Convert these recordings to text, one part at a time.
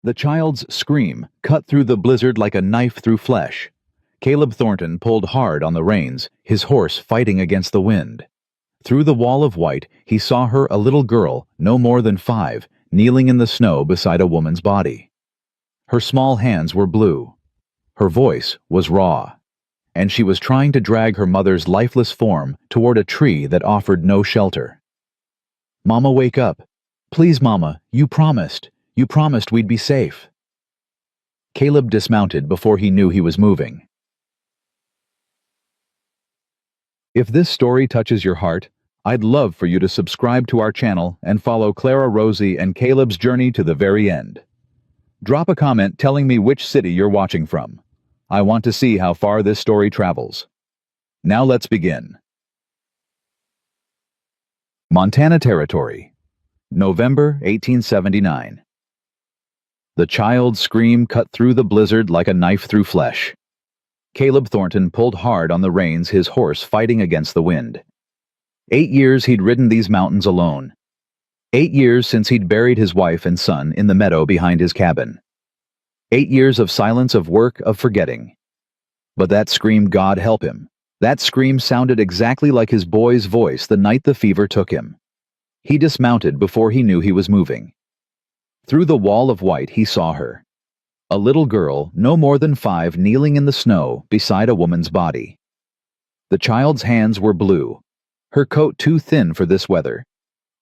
The child's scream cut through the blizzard like a knife through flesh. Caleb Thornton pulled hard on the reins, his horse fighting against the wind. Through the wall of white, he saw her, a little girl, no more than 5, kneeling in the snow beside a woman's body. Her small hands were blue. Her voice was raw, and she was trying to drag her mother's lifeless form toward a tree that offered no shelter. "Mama, wake up. Please, Mama, you promised. You promised we'd be safe." Caleb dismounted before he knew he was moving. If this story touches your heart, I'd love for you to subscribe to our channel and follow Clara, Rosie, and Caleb's journey to the very end. Drop a comment telling me which city you're watching from. I want to see how far this story travels. Now let's begin. Montana Territory, November 1879. The child's scream cut through the blizzard like a knife through flesh. Caleb Thornton pulled hard on the reins, his horse fighting against the wind. 8 years he'd ridden these mountains alone. 8 years since he'd buried his wife and son in the meadow behind his cabin. 8 years of silence, of work, of forgetting. But that scream, God help him, that scream sounded exactly like his boy's voice the night the fever took him. He dismounted before he knew he was moving. Through the wall of white he saw her. A little girl, no more than 5, kneeling in the snow beside a woman's body. The child's hands were blue, her coat too thin for this weather.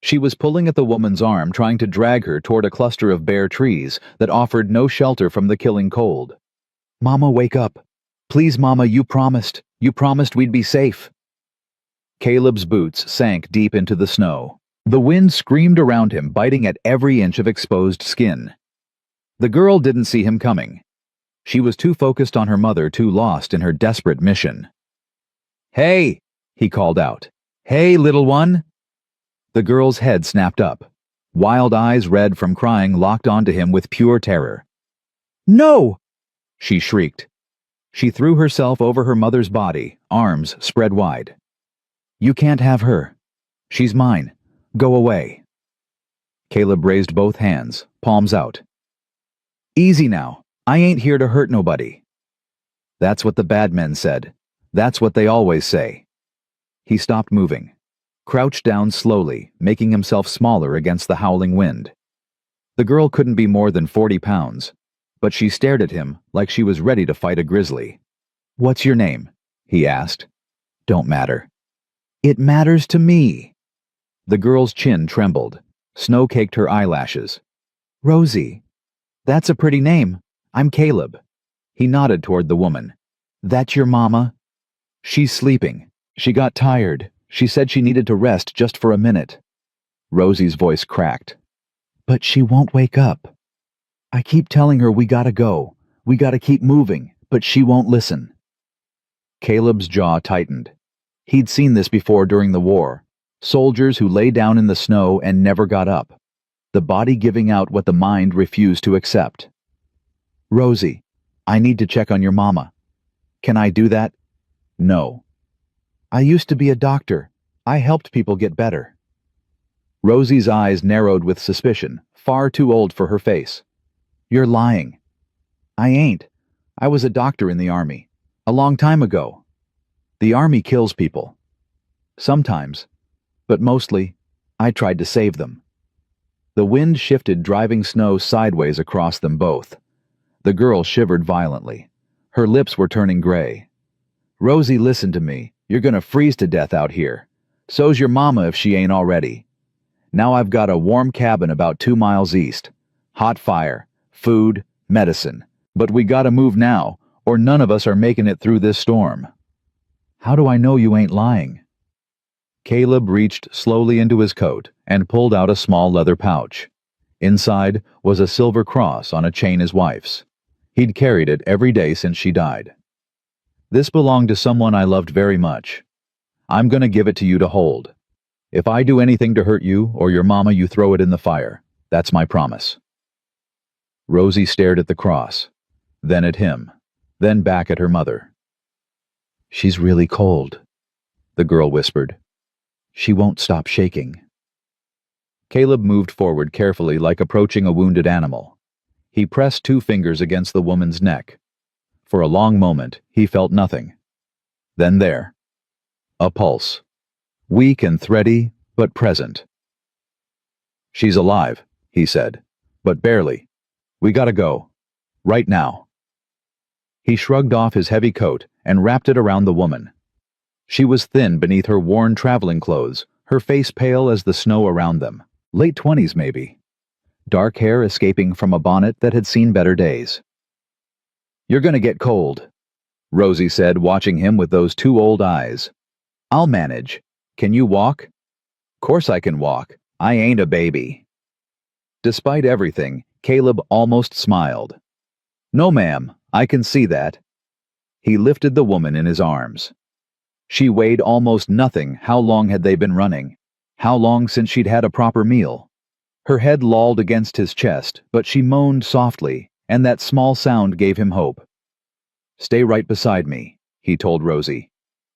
She was pulling at the woman's arm, trying to drag her toward a cluster of bare trees that offered no shelter from the killing cold. "Mama, wake up. Please, Mama, you promised we'd be safe." Caleb's boots sank deep into the snow. The wind screamed around him, biting at every inch of exposed skin. The girl didn't see him coming. She was too focused on her mother, too lost in her desperate mission. "Hey!" he called out. "Hey, little one!" The girl's head snapped up. Wild eyes, red from crying, locked onto him with pure terror. "No!" she shrieked. She threw herself over her mother's body, arms spread wide. "You can't have her. She's mine. Go away." Caleb raised both hands, palms out. "Easy now. I ain't here to hurt nobody." That's what the bad men said. That's what they always say. He stopped moving, crouched down slowly, making himself smaller against the howling wind. The girl couldn't be more than 40 pounds, but she stared at him like she was ready to fight a grizzly. "What's your name?" he asked. "Don't matter." "It matters to me." The girl's chin trembled. Snow caked her eyelashes. "Rosie. That's a pretty name. I'm Caleb." He nodded toward the woman. "That's your mama?" "She's sleeping. She got tired. She said she needed to rest just for a minute." Rosie's voice cracked. "But she won't wake up. I keep telling her we gotta go. We gotta keep moving, but she won't listen." Caleb's jaw tightened. He'd seen this before during the war. Soldiers who lay down in the snow and never got up. The body giving out what the mind refused to accept. "Rosie, I need to check on your mama. Can I do that?" "No." "I used to be a doctor. I helped people get better." Rosie's eyes narrowed with suspicion, far too old for her face. "You're lying." "I ain't. I was a doctor in the Army. A long time ago. The Army kills people. Sometimes, but mostly, I tried to save them." The wind shifted, driving snow sideways across them both. The girl shivered violently. Her lips were turning gray. "Rosie, listen to me. You're gonna freeze to death out here. So's your mama if she ain't already. Now I've got a warm cabin about 2 miles east. Hot fire, food, medicine. But we gotta move now, or none of us are making it through this storm." "How do I know you ain't lying?" Caleb reached slowly into his coat and pulled out a small leather pouch. Inside was a silver cross on a chain, his wife's. He'd carried it every day since she died. "This belonged to someone I loved very much. I'm gonna give it to you to hold. If I do anything to hurt you or your mama, you throw it in the fire. That's my promise." Rosie stared at the cross, then at him, then back at her mother. "She's really cold," the girl whispered. "She won't stop shaking." Caleb moved forward carefully, like approaching a wounded animal. He pressed 2 fingers against the woman's neck. For a long moment, he felt nothing. Then there. A pulse. Weak and thready, but present. "She's alive," he said. "But barely. We gotta go. Right now." He shrugged off his heavy coat and wrapped it around the woman. She was thin beneath her worn traveling clothes, her face pale as the snow around them. Late 20s, maybe. Dark hair escaping from a bonnet that had seen better days. "You're gonna get cold," Rosie said, watching him with those 2 old eyes. "I'll manage. Can you walk?" "Course I can walk. I ain't a baby." Despite everything, Caleb almost smiled. "No, ma'am, I can see that." He lifted the woman in his arms. She weighed almost nothing. How long had they been running? How long since she'd had a proper meal? Her head lolled against his chest, but she moaned softly, and that small sound gave him hope. "Stay right beside me," he told Rosie.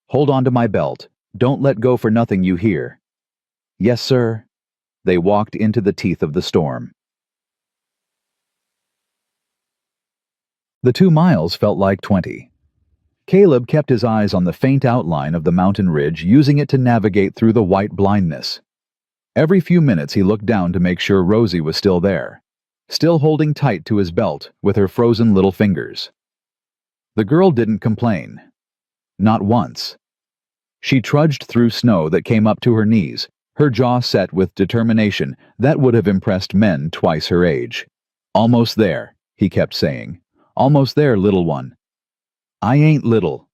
"Hold on to my belt. Don't let go for nothing, you hear?" "Yes, sir." They walked into the teeth of the storm. The 2 miles felt like 20. Caleb kept his eyes on the faint outline of the mountain ridge, using it to navigate through the white blindness. Every few minutes he looked down to make sure Rosie was still there, still holding tight to his belt with her frozen little fingers. The girl didn't complain. Not once. She trudged through snow that came up to her knees, her jaw set with determination that would have impressed men twice her age. "Almost there," he kept saying. "Almost there, little one." "I ain't little."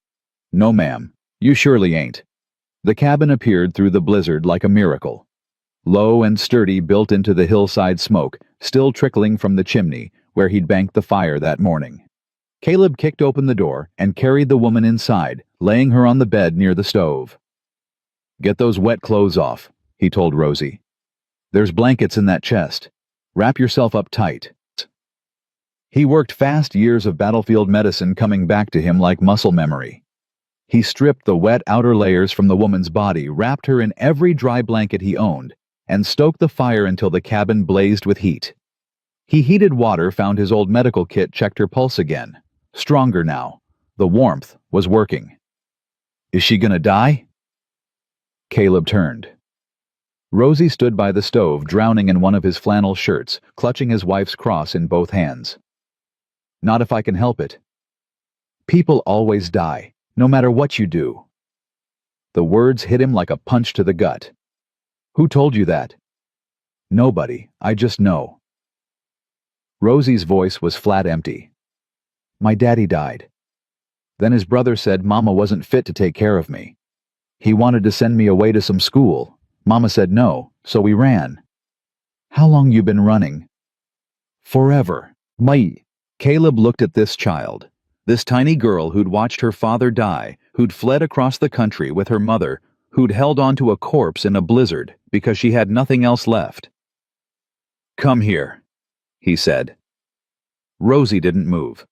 "No, ma'am, you surely ain't." The cabin appeared through the blizzard like a miracle. Low and sturdy, built into the hillside smoke, still trickling from the chimney where he'd banked the fire that morning. Caleb kicked open the door and carried the woman inside, laying her on the bed near the stove. "Get those wet clothes off," he told Rosie. "There's blankets in that chest. Wrap yourself up tight." He worked fast, years of battlefield medicine coming back to him like muscle memory. He stripped the wet outer layers from the woman's body, wrapped her in every dry blanket he owned, and stoked the fire until the cabin blazed with heat. He heated water, found his old medical kit, checked her pulse again. Stronger now. The warmth was working. "Is she gonna die?" Caleb turned. Rosie stood by the stove, drowning in one of his flannel shirts, clutching his wife's cross in both hands. "Not if I can help it." "People always die, no matter what you do." The words hit him like a punch to the gut. "Who told you that?" "Nobody, I just know." Rosie's voice was flat empty. "My daddy died. Then his brother said Mama wasn't fit to take care of me. He wanted to send me away to some school. Mama said no, so we ran." "How long you been running?" "Forever. Caleb looked at this child, this tiny girl who'd watched her father die, who'd fled across the country with her mother, who'd held onto a corpse in a blizzard because she had nothing else left. "Come here," he said. Rosie didn't move.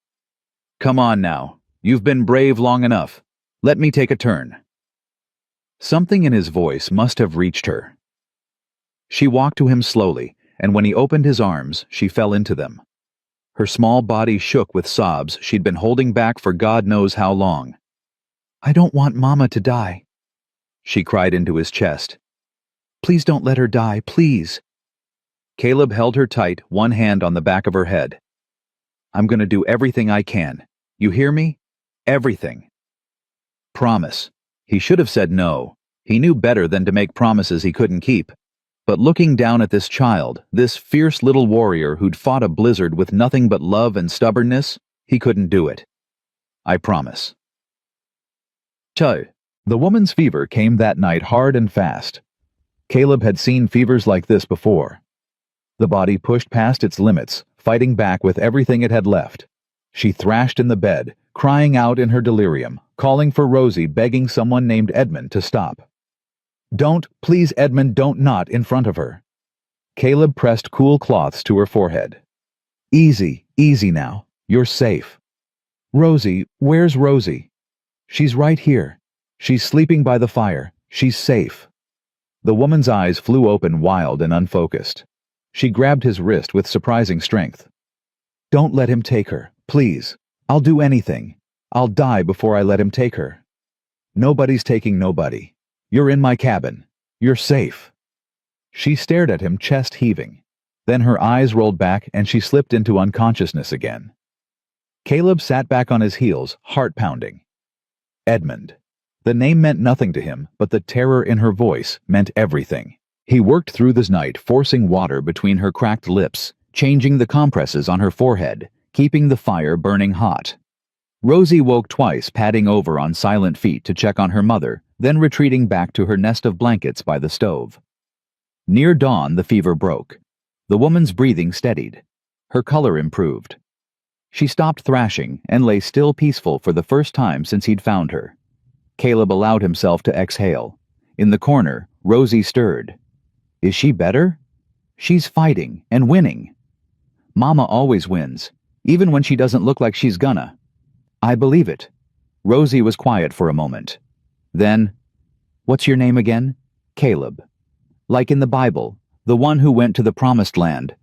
"Come on now. You've been brave long enough. Let me take a turn." Something in his voice must have reached her. She walked to him slowly, and when he opened his arms, she fell into them. Her small body shook with sobs she'd been holding back for God knows how long. "I don't want Mama to die," she cried into his chest. "Please don't let her die, please." Caleb held her tight, one hand on the back of her head. "I'm going to do everything I can. You hear me? Everything." Promise. He should have said no. He knew better than to make promises he couldn't keep. But looking down at this child, this fierce little warrior who'd fought a blizzard with nothing but love and stubbornness, he couldn't do it. "I promise." The woman's fever came that night hard and fast. Caleb had seen fevers like this before. The body pushed past its limits, fighting back with everything it had left. She thrashed in the bed, crying out in her delirium, calling for Rosie, begging someone named Edmund to stop. "Don't, please Edmund, don't, not in front of her." Caleb pressed cool cloths to her forehead. "Easy, easy now. You're safe." "Rosie, where's Rosie?" "She's right here. She's sleeping by the fire. She's safe." The woman's eyes flew open, wild and unfocused. She grabbed his wrist with surprising strength. Don't let him take her, please. I'll do anything. I'll die before I let him take her. Nobody's taking nobody. You're in my cabin. You're safe. She stared at him, chest heaving. Then her eyes rolled back and she slipped into unconsciousness again. Caleb sat back on his heels, heart pounding. Edmund. The name meant nothing to him, but the terror in her voice meant everything. He worked through the night, forcing water between her cracked lips, changing the compresses on her forehead, keeping the fire burning hot. Rosie woke twice, padding over on silent feet to check on her mother, then retreating back to her nest of blankets by the stove. Near dawn, the fever broke. The woman's breathing steadied. Her color improved. She stopped thrashing and lay still, peaceful for the first time since he'd found her. Caleb allowed himself to exhale. In the corner, Rosie stirred. Is she better? She's fighting and winning. Mama always wins, even when she doesn't look like she's gonna. I believe it. Rosie was quiet for a moment. Then, what's your name again? Caleb. Like in the Bible, the one who went to the promised land.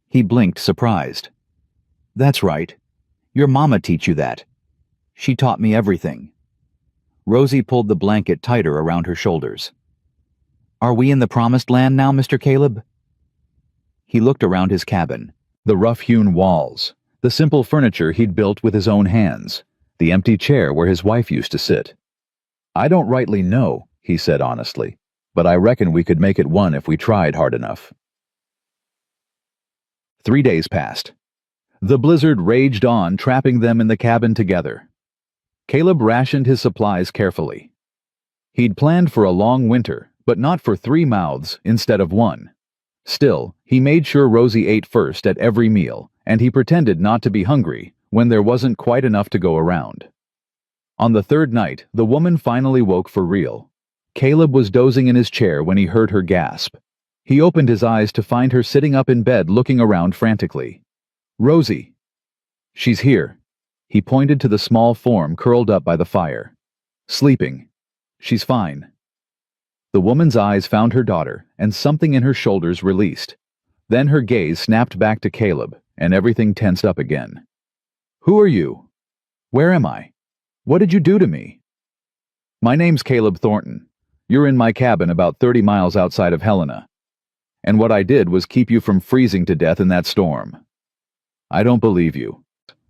He blinked, surprised. That's right. Your mama teach you that. She taught me everything. Rosie pulled the blanket tighter around her shoulders. Are we in the promised land now, Mr. Caleb? He looked around his cabin. The rough-hewn walls, the simple furniture he'd built with his own hands, the empty chair where his wife used to sit. I don't rightly know, he said honestly, but I reckon we could make it one if we tried hard enough. 3 days passed. The blizzard raged on, trapping them in the cabin together. Caleb rationed his supplies carefully. He'd planned for a long winter, but not for 3 mouths instead of 1. Still, he made sure Rosie ate first at every meal, and he pretended not to be hungry when there wasn't quite enough to go around. On the 3rd night, the woman finally woke for real. Caleb was dozing in his chair when he heard her gasp. He opened his eyes to find her sitting up in bed, looking around frantically. Rosie. She's here. He pointed to the small form curled up by the fire. Sleeping. She's fine. The woman's eyes found her daughter, and something in her shoulders released. Then her gaze snapped back to Caleb, and everything tensed up again. Who are you? Where am I? What did you do to me? My name's Caleb Thornton. You're in my cabin about 30 miles outside of Helena. And what I did was keep you from freezing to death in that storm. I don't believe you.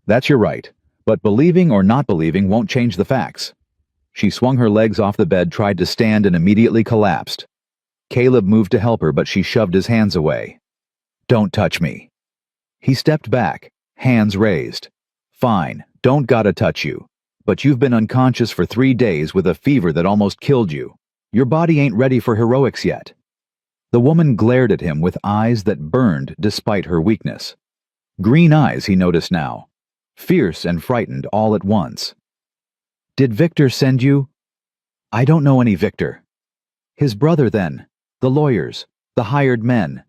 That's your right, but believing or not believing won't change the facts. She swung her legs off the bed, tried to stand, and immediately collapsed. Caleb moved to help her, but she shoved his hands away. Don't touch me. He stepped back, hands raised. Fine, don't gotta touch you. But you've been unconscious for 3 days with a fever that almost killed you. Your body ain't ready for heroics yet. The woman glared at him with eyes that burned despite her weakness. Green eyes, he noticed now. Fierce and frightened all at once. Did Victor send you? I don't know any Victor. His brother then, the lawyers, the hired men.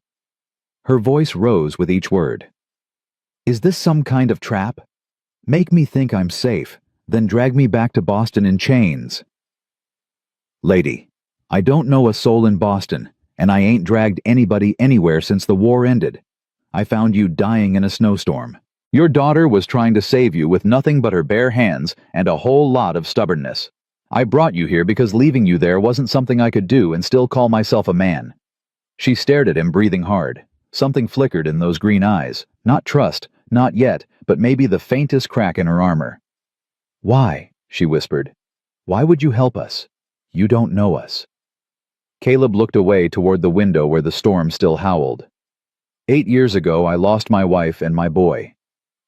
Her voice rose with each word. Is this some kind of trap? Make me think I'm safe, then drag me back to Boston in chains. Lady, I don't know a soul in Boston, and I ain't dragged anybody anywhere since the war ended. I found you dying in a snowstorm. Your daughter was trying to save you with nothing but her bare hands and a whole lot of stubbornness. I brought you here because leaving you there wasn't something I could do and still call myself a man. She stared at him, breathing hard. Something flickered in those green eyes. Not trust, not yet, but maybe the faintest crack in her armor. Why? She whispered. Why would you help us? You don't know us. Caleb looked away toward the window where the storm still howled. 8 years ago, I lost my wife and my boy.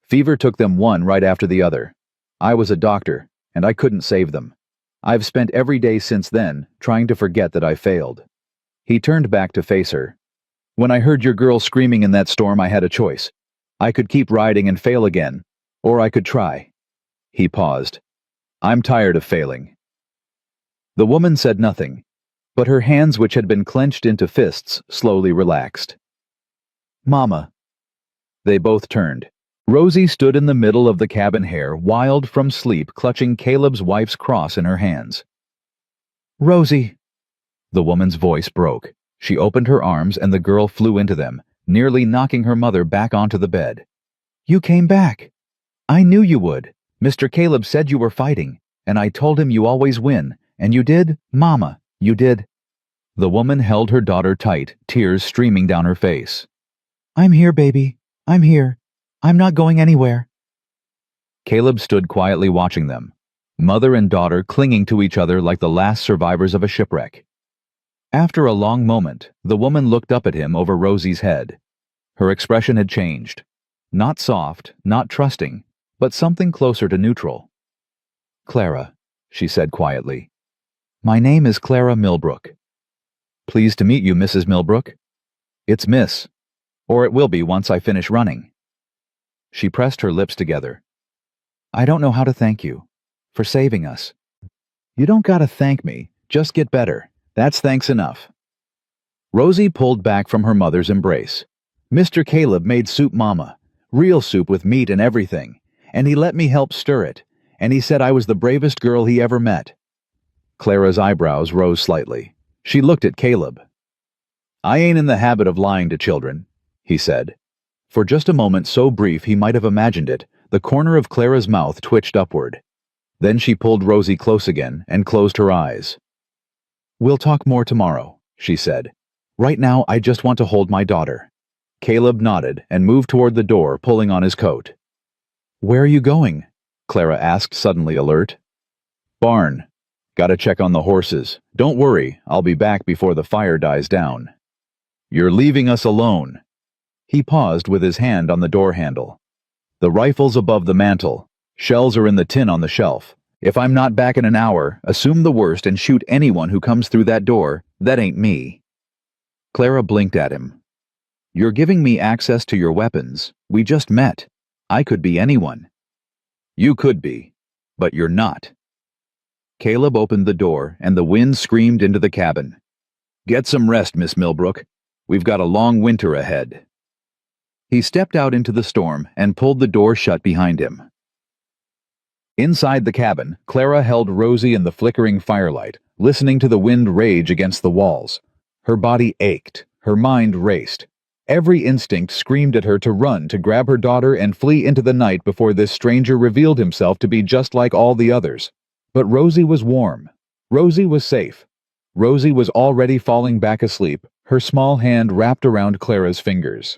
Fever took them one right after the other. I was a doctor, and I couldn't save them. I've spent every day since then trying to forget that I failed. He turned back to face her. When I heard your girl screaming in that storm, I had a choice. I could keep riding and fail again, or I could try. He paused. I'm tired of failing. The woman said nothing, but her hands, which had been clenched into fists, slowly relaxed. Mama. They both turned. Rosie stood in the middle of the cabin, hair wild from sleep, clutching Caleb's wife's cross in her hands. Rosie. The woman's voice broke. She opened her arms and the girl flew into them, nearly knocking her mother back onto the bed. You came back. I knew you would. Mr. Caleb said you were fighting, and I told him you always win. And you did, Mama, you did." The woman held her daughter tight, tears streaming down her face. "I'm here, baby. I'm here. I'm not going anywhere." Caleb stood quietly watching them, mother and daughter clinging to each other like the last survivors of a shipwreck. After a long moment, the woman looked up at him over Rosie's head. Her expression had changed. Not soft, not trusting, but something closer to neutral. "Clara," she said quietly. "My name is Clara Millbrook." "Pleased to meet you, Mrs. Millbrook." "It's Miss. Or it will be once I finish running." She pressed her lips together. "I don't know how to thank you. For saving us." "You don't gotta thank me. Just get better. That's thanks enough." Rosie pulled back from her mother's embrace. "Mr. Caleb made soup, Mama. Real soup with meat and everything. And he let me help stir it. And he said I was the bravest girl he ever met." Clara's eyebrows rose slightly. She looked at Caleb. "I ain't in the habit of lying to children," he said. For just a moment so brief he might have imagined it, the corner of Clara's mouth twitched upward. Then she pulled Rosie close again and closed her eyes. "We'll talk more tomorrow," she said. "Right now I just want to hold my daughter." Caleb nodded and moved toward the door, pulling on his coat. "Where are you going?" Clara asked, suddenly alert. "Barn. Gotta check on the horses. Don't worry, I'll be back before the fire dies down." "You're leaving us alone." He paused with his hand on the door handle. "The rifle's above the mantel. Shells are in the tin on the shelf. If I'm not back in an hour, assume the worst and shoot anyone who comes through that door. That ain't me." Clara blinked at him. "You're giving me access to your weapons. We just met. I could be anyone." "You could be, but you're not." Caleb opened the door, and the wind screamed into the cabin. "Get some rest, Miss Millbrook. We've got a long winter ahead." He stepped out into the storm and pulled the door shut behind him. Inside the cabin, Clara held Rosie in the flickering firelight, listening to the wind rage against the walls. Her body ached, her mind raced. Every instinct screamed at her to run, to grab her daughter and flee into the night before this stranger revealed himself to be just like all the others. But Rosie was warm. Rosie was safe. Rosie was already falling back asleep, her small hand wrapped around Clara's fingers.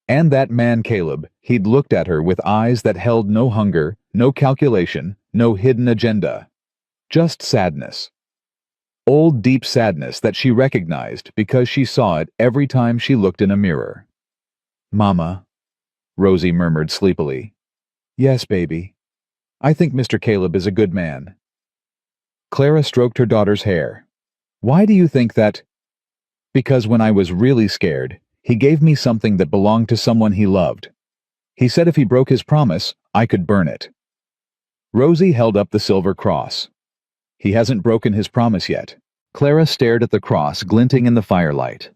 And that man Caleb, he'd looked at her with eyes that held no hunger, no calculation, no hidden agenda. Just sadness. Old deep sadness that she recognized because she saw it every time she looked in a mirror. "Mama," Rosie murmured sleepily. "Yes, baby. I think Mr. Caleb is a good man." Clara stroked her daughter's hair. "Why do you think that?" "Because when I was really scared, he gave me something that belonged to someone he loved. He said if he broke his promise, I could burn it." Rosie held up the silver cross. "He hasn't broken his promise yet." Clara stared at the cross glinting in the firelight.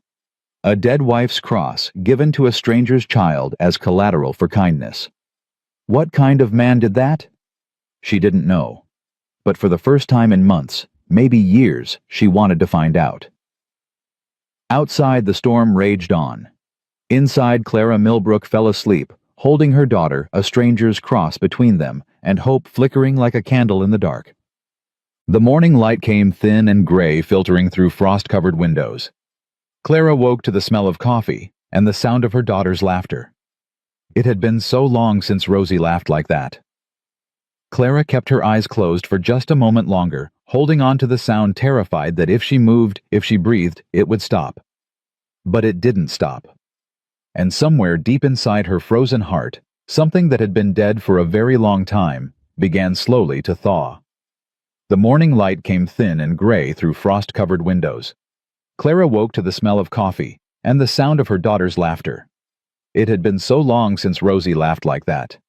A dead wife's cross given to a stranger's child as collateral for kindness. What kind of man did that? She didn't know. But for the first time in months, maybe years, she wanted to find out. Outside, the storm raged on. Inside, Clara Millbrook fell asleep, holding her daughter, a stranger's cross between them, and hope flickering like a candle in the dark. The morning light came thin and gray, filtering through frost-covered windows. Clara woke to the smell of coffee and the sound of her daughter's laughter. It had been so long since Rosie laughed like that. Clara kept her eyes closed for just a moment longer, holding on to the sound, terrified that if she moved, if she breathed, it would stop. But it didn't stop. And somewhere deep inside her frozen heart, something that had been dead for a very long time began slowly to thaw. The morning light came thin and gray through frost-covered windows. Clara woke to the smell of coffee and the sound of her daughter's laughter. It had been so long since Rosie laughed like that.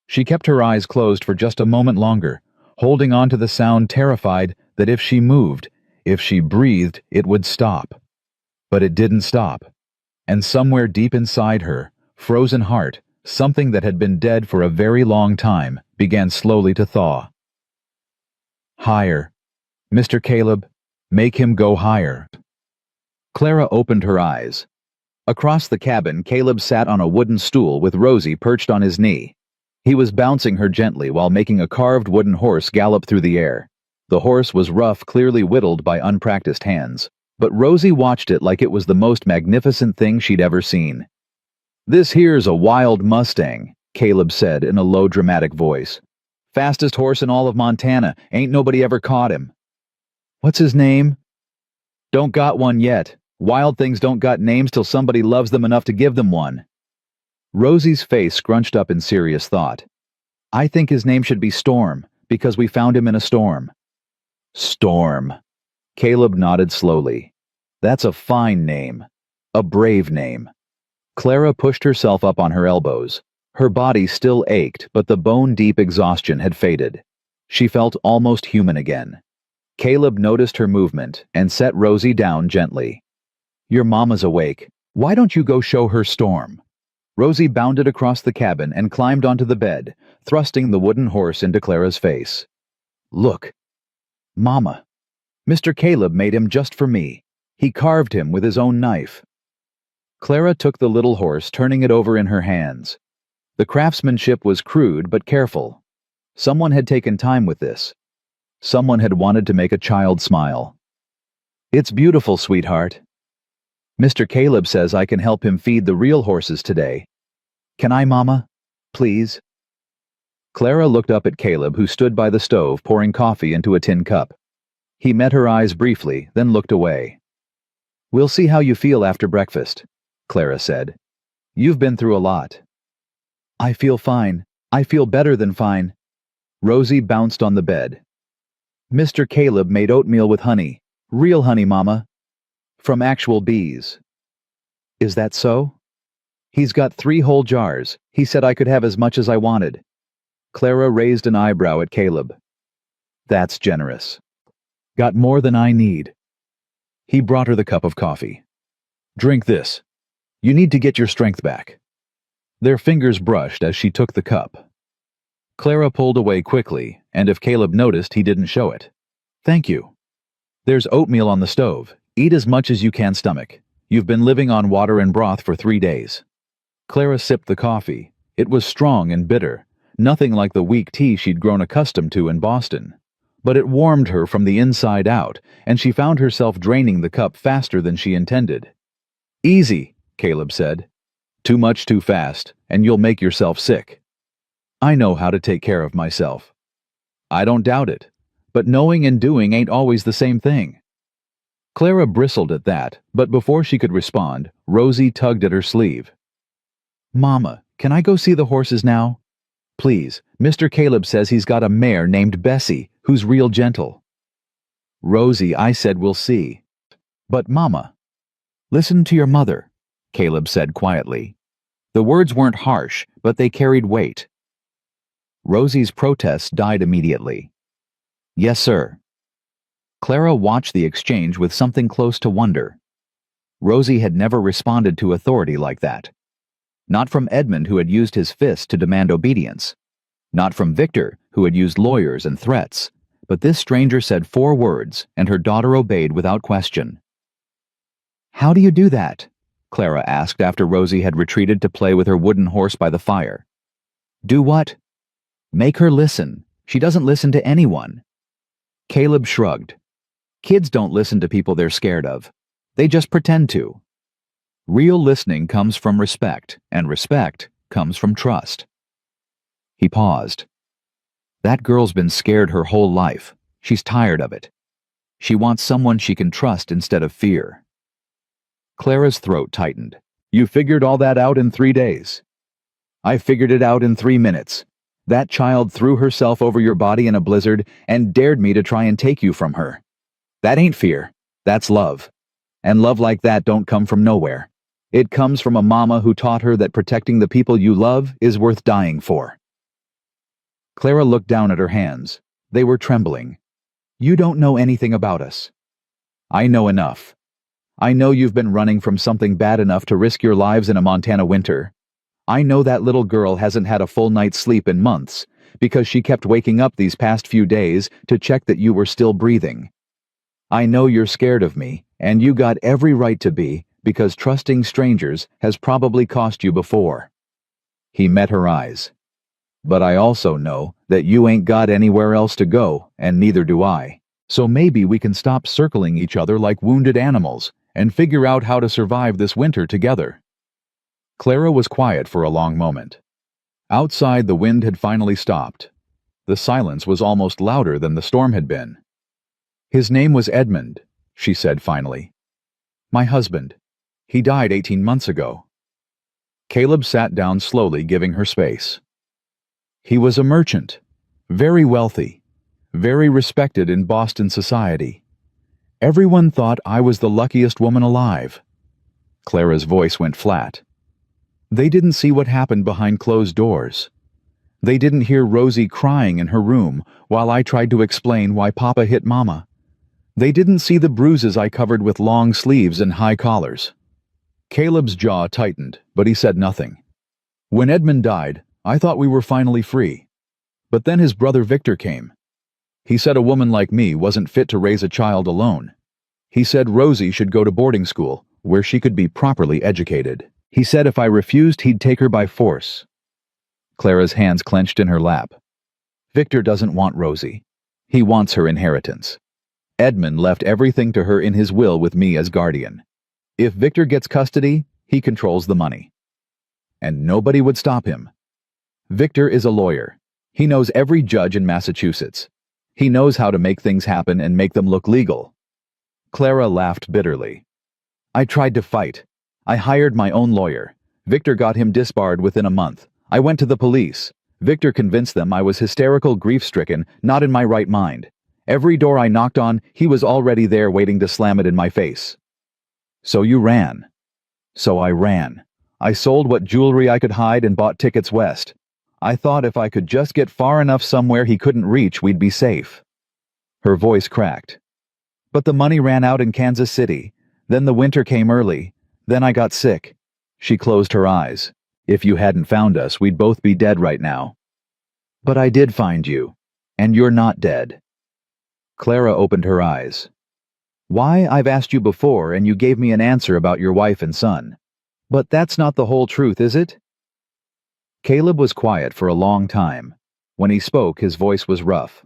She kept her eyes closed for just a moment longer, holding on to the sound, terrified that if she moved, if she breathed, it would stop. But it didn't stop. And somewhere deep inside her, frozen heart, something that had been dead for a very long time began slowly to thaw. Higher. Mr. Caleb, make him go higher. Clara opened her eyes. Across the cabin, Caleb sat on a wooden stool with Rosie perched on his knee. He was bouncing her gently while making a carved wooden horse gallop through the air. The horse was rough, clearly whittled by unpracticed hands, but Rosie watched it like it was the most magnificent thing she'd ever seen. "This here's a wild Mustang," Caleb said in a low, dramatic voice. "Fastest horse in all of Montana. Ain't nobody ever caught him." "What's his name?" "Don't got one yet. Wild things don't got names till somebody loves them enough to give them one." Rosie's face scrunched up in serious thought. "I think his name should be Storm, because we found him in a storm." "Storm." Caleb nodded slowly. "That's a fine name. A brave name." Clara pushed herself up on her elbows. Her body still ached, but the bone-deep exhaustion had faded. She felt almost human again. Caleb noticed her movement and set Rosie down gently. "Your mama's awake. Why don't you go show her Storm?" Rosie bounded across the cabin and climbed onto the bed, thrusting the wooden horse into Clara's face. "Look. Mama. Mr. Caleb made him just for me. He carved him with his own knife." Clara took the little horse, turning it over in her hands. The craftsmanship was crude but careful. Someone had taken time with this. Someone had wanted to make a child smile. "It's beautiful, sweetheart. Mr. Caleb says I can help him feed the real horses today. Can I, Mama? Please?" Clara looked up at Caleb, who stood by the stove pouring coffee into a tin cup. He met her eyes briefly, then looked away. "We'll see how you feel after breakfast," Clara said. "You've been through a lot." "I feel fine. I feel better than fine." Rosie bounced on the bed. "Mr. Caleb made oatmeal with honey. Real honey, Mama. From actual bees." "Is that so?" "He's got 3 whole jars. He said I could have as much as I wanted." Clara raised an eyebrow at Caleb. "That's generous." "Got more than I need." He brought her the cup of coffee. "Drink this. You need to get your strength back." Their fingers brushed as she took the cup. Clara pulled away quickly, and if Caleb noticed, he didn't show it. "Thank you. There's oatmeal on the stove. Eat as much as you can stomach. You've been living on water and broth for 3 days. Clara sipped the coffee. It was strong and bitter, nothing like the weak tea she'd grown accustomed to in Boston. But it warmed her from the inside out, and she found herself draining the cup faster than she intended. "Easy," Caleb said. "Too much too fast, and you'll make yourself sick. I know how to take care of myself." "I don't doubt it, but knowing and doing ain't always the same thing." Clara bristled at that, but before she could respond, Rosie tugged at her sleeve. "Mama, can I go see the horses now? Please, Mr. Caleb says he's got a mare named Bessie, who's real gentle." "Rosie, I said we'll see." "But Mama." "Listen to your mother," Caleb said quietly. The words weren't harsh, but they carried weight. Rosie's protest died immediately. "Yes, sir." Clara watched the exchange with something close to wonder. Rosie had never responded to authority like that. Not from Edmund, who had used his fist to demand obedience. Not from Victor, who had used lawyers and threats. But this stranger said 4 words, and her daughter obeyed without question. "How do you do that?" Clara asked after Rosie had retreated to play with her wooden horse by the fire. "Do what?" "Make her listen. She doesn't listen to anyone." Caleb shrugged. "Kids don't listen to people they're scared of. They just pretend to. Real listening comes from respect, and respect comes from trust." He paused. "That girl's been scared her whole life. She's tired of it. She wants someone she can trust instead of fear." Clara's throat tightened. "You figured all that out in 3 days." "I figured it out in 3 minutes. That child threw herself over your body in a blizzard and dared me to try and take you from her. That ain't fear. That's love. And love like that don't come from nowhere. It comes from a mama who taught her that protecting the people you love is worth dying for." Clara looked down at her hands. They were trembling. "You don't know anything about us." "I know enough. I know you've been running from something bad enough to risk your lives in a Montana winter. I know that little girl hasn't had a full night's sleep in months, because she kept waking up these past few days to check that you were still breathing. I know you're scared of me, and you got every right to be, because trusting strangers has probably cost you before." He met her eyes. "But I also know that you ain't got anywhere else to go, and neither do I. So maybe we can stop circling each other like wounded animals and figure out how to survive this winter together." Clara was quiet for a long moment. Outside, the wind had finally stopped. The silence was almost louder than the storm had been. "His name was Edmund," she said finally. "My husband. He died 18 months ago." Caleb sat down slowly, giving her space. "He was a merchant, very wealthy, very respected in Boston society. Everyone thought I was the luckiest woman alive." Clara's voice went flat. "They didn't see what happened behind closed doors. They didn't hear Rosie crying in her room while I tried to explain why Papa hit Mama. They didn't see the bruises I covered with long sleeves and high collars." Caleb's jaw tightened, but he said nothing. "When Edmund died, I thought we were finally free. But then his brother Victor came. He said a woman like me wasn't fit to raise a child alone. He said Rosie should go to boarding school, where she could be properly educated. He said if I refused, he'd take her by force." Clara's hands clenched in her lap. "Victor doesn't want Rosie. He wants her inheritance. Edmund left everything to her in his will with me as guardian. If Victor gets custody, he controls the money. And nobody would stop him. Victor is a lawyer. He knows every judge in Massachusetts. He knows how to make things happen and make them look legal." Clara laughed bitterly. "I tried to fight. I hired my own lawyer. Victor got him disbarred within a month. I went to the police. Victor convinced them I was hysterical, grief-stricken, not in my right mind. Every door I knocked on, he was already there waiting to slam it in my face." "So you ran." "So I ran. I sold what jewelry I could hide and bought tickets west. I thought if I could just get far enough somewhere he couldn't reach, we'd be safe." Her voice cracked. "But the money ran out in Kansas City. Then the winter came early. Then I got sick." She closed her eyes. "If you hadn't found us, we'd both be dead right now." "But I did find you. And you're not dead." Clara opened her eyes. "Why, I've asked you before, and you gave me an answer about your wife and son. But that's not the whole truth, is it?" Caleb was quiet for a long time. When he spoke, his voice was rough.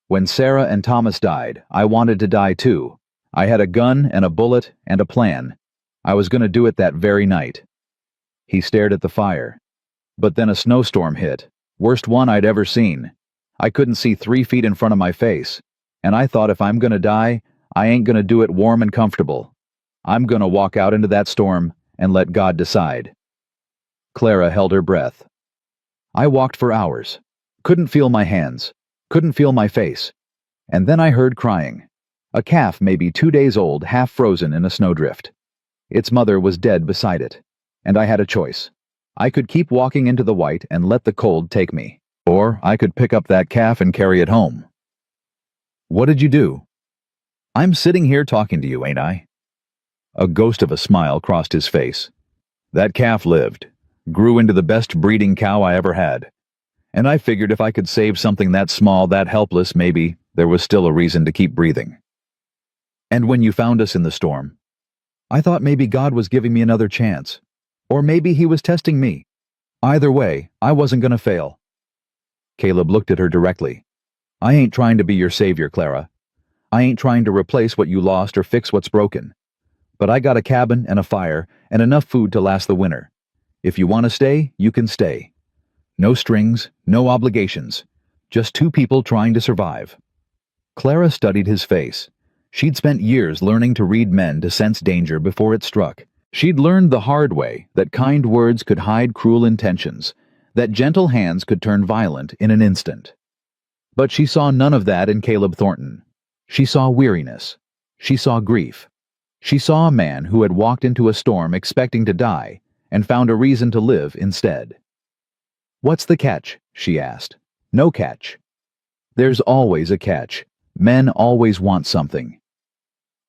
"When Sarah and Thomas died, I wanted to die too. I had a gun and a bullet and a plan. I was going to do it that very night." He stared at the fire. "But then a snowstorm hit. Worst one I'd ever seen. I couldn't see 3 feet in front of my face. And I thought if I'm going to die, I ain't going to do it warm and comfortable. I'm going to walk out into that storm and let God decide." Clara held her breath. "I walked for hours. Couldn't feel my hands. Couldn't feel my face. And then I heard crying. A calf maybe 2 days old, half frozen in a snowdrift. Its mother was dead beside it. And I had a choice. I could keep walking into the white and let the cold take me. Or I could pick up that calf and carry it home." "What did you do?" "I'm sitting here talking to you, ain't I?" A ghost of a smile crossed his face. "That calf lived. Grew into the best breeding cow I ever had. And I figured if I could save something that small, that helpless, maybe there was still a reason to keep breathing. And when you found us in the storm, I thought maybe God was giving me another chance. Or maybe he was testing me. Either way, I wasn't going to fail." Caleb looked at her directly. "I ain't trying to be your savior, Clara. I ain't trying to replace what you lost or fix what's broken. But I got a cabin and a fire and enough food to last the winter. If you want to stay, you can stay. No strings, no obligations. Just 2 people trying to survive." Clara studied his face. She'd spent years learning to read men to sense danger before it struck. She'd learned the hard way that kind words could hide cruel intentions, that gentle hands could turn violent in an instant. But she saw none of that in Caleb Thornton. She saw weariness. She saw grief. She saw a man who had walked into a storm expecting to die and found a reason to live instead. "What's the catch?" she asked. "No catch." "There's always a catch. Men always want something."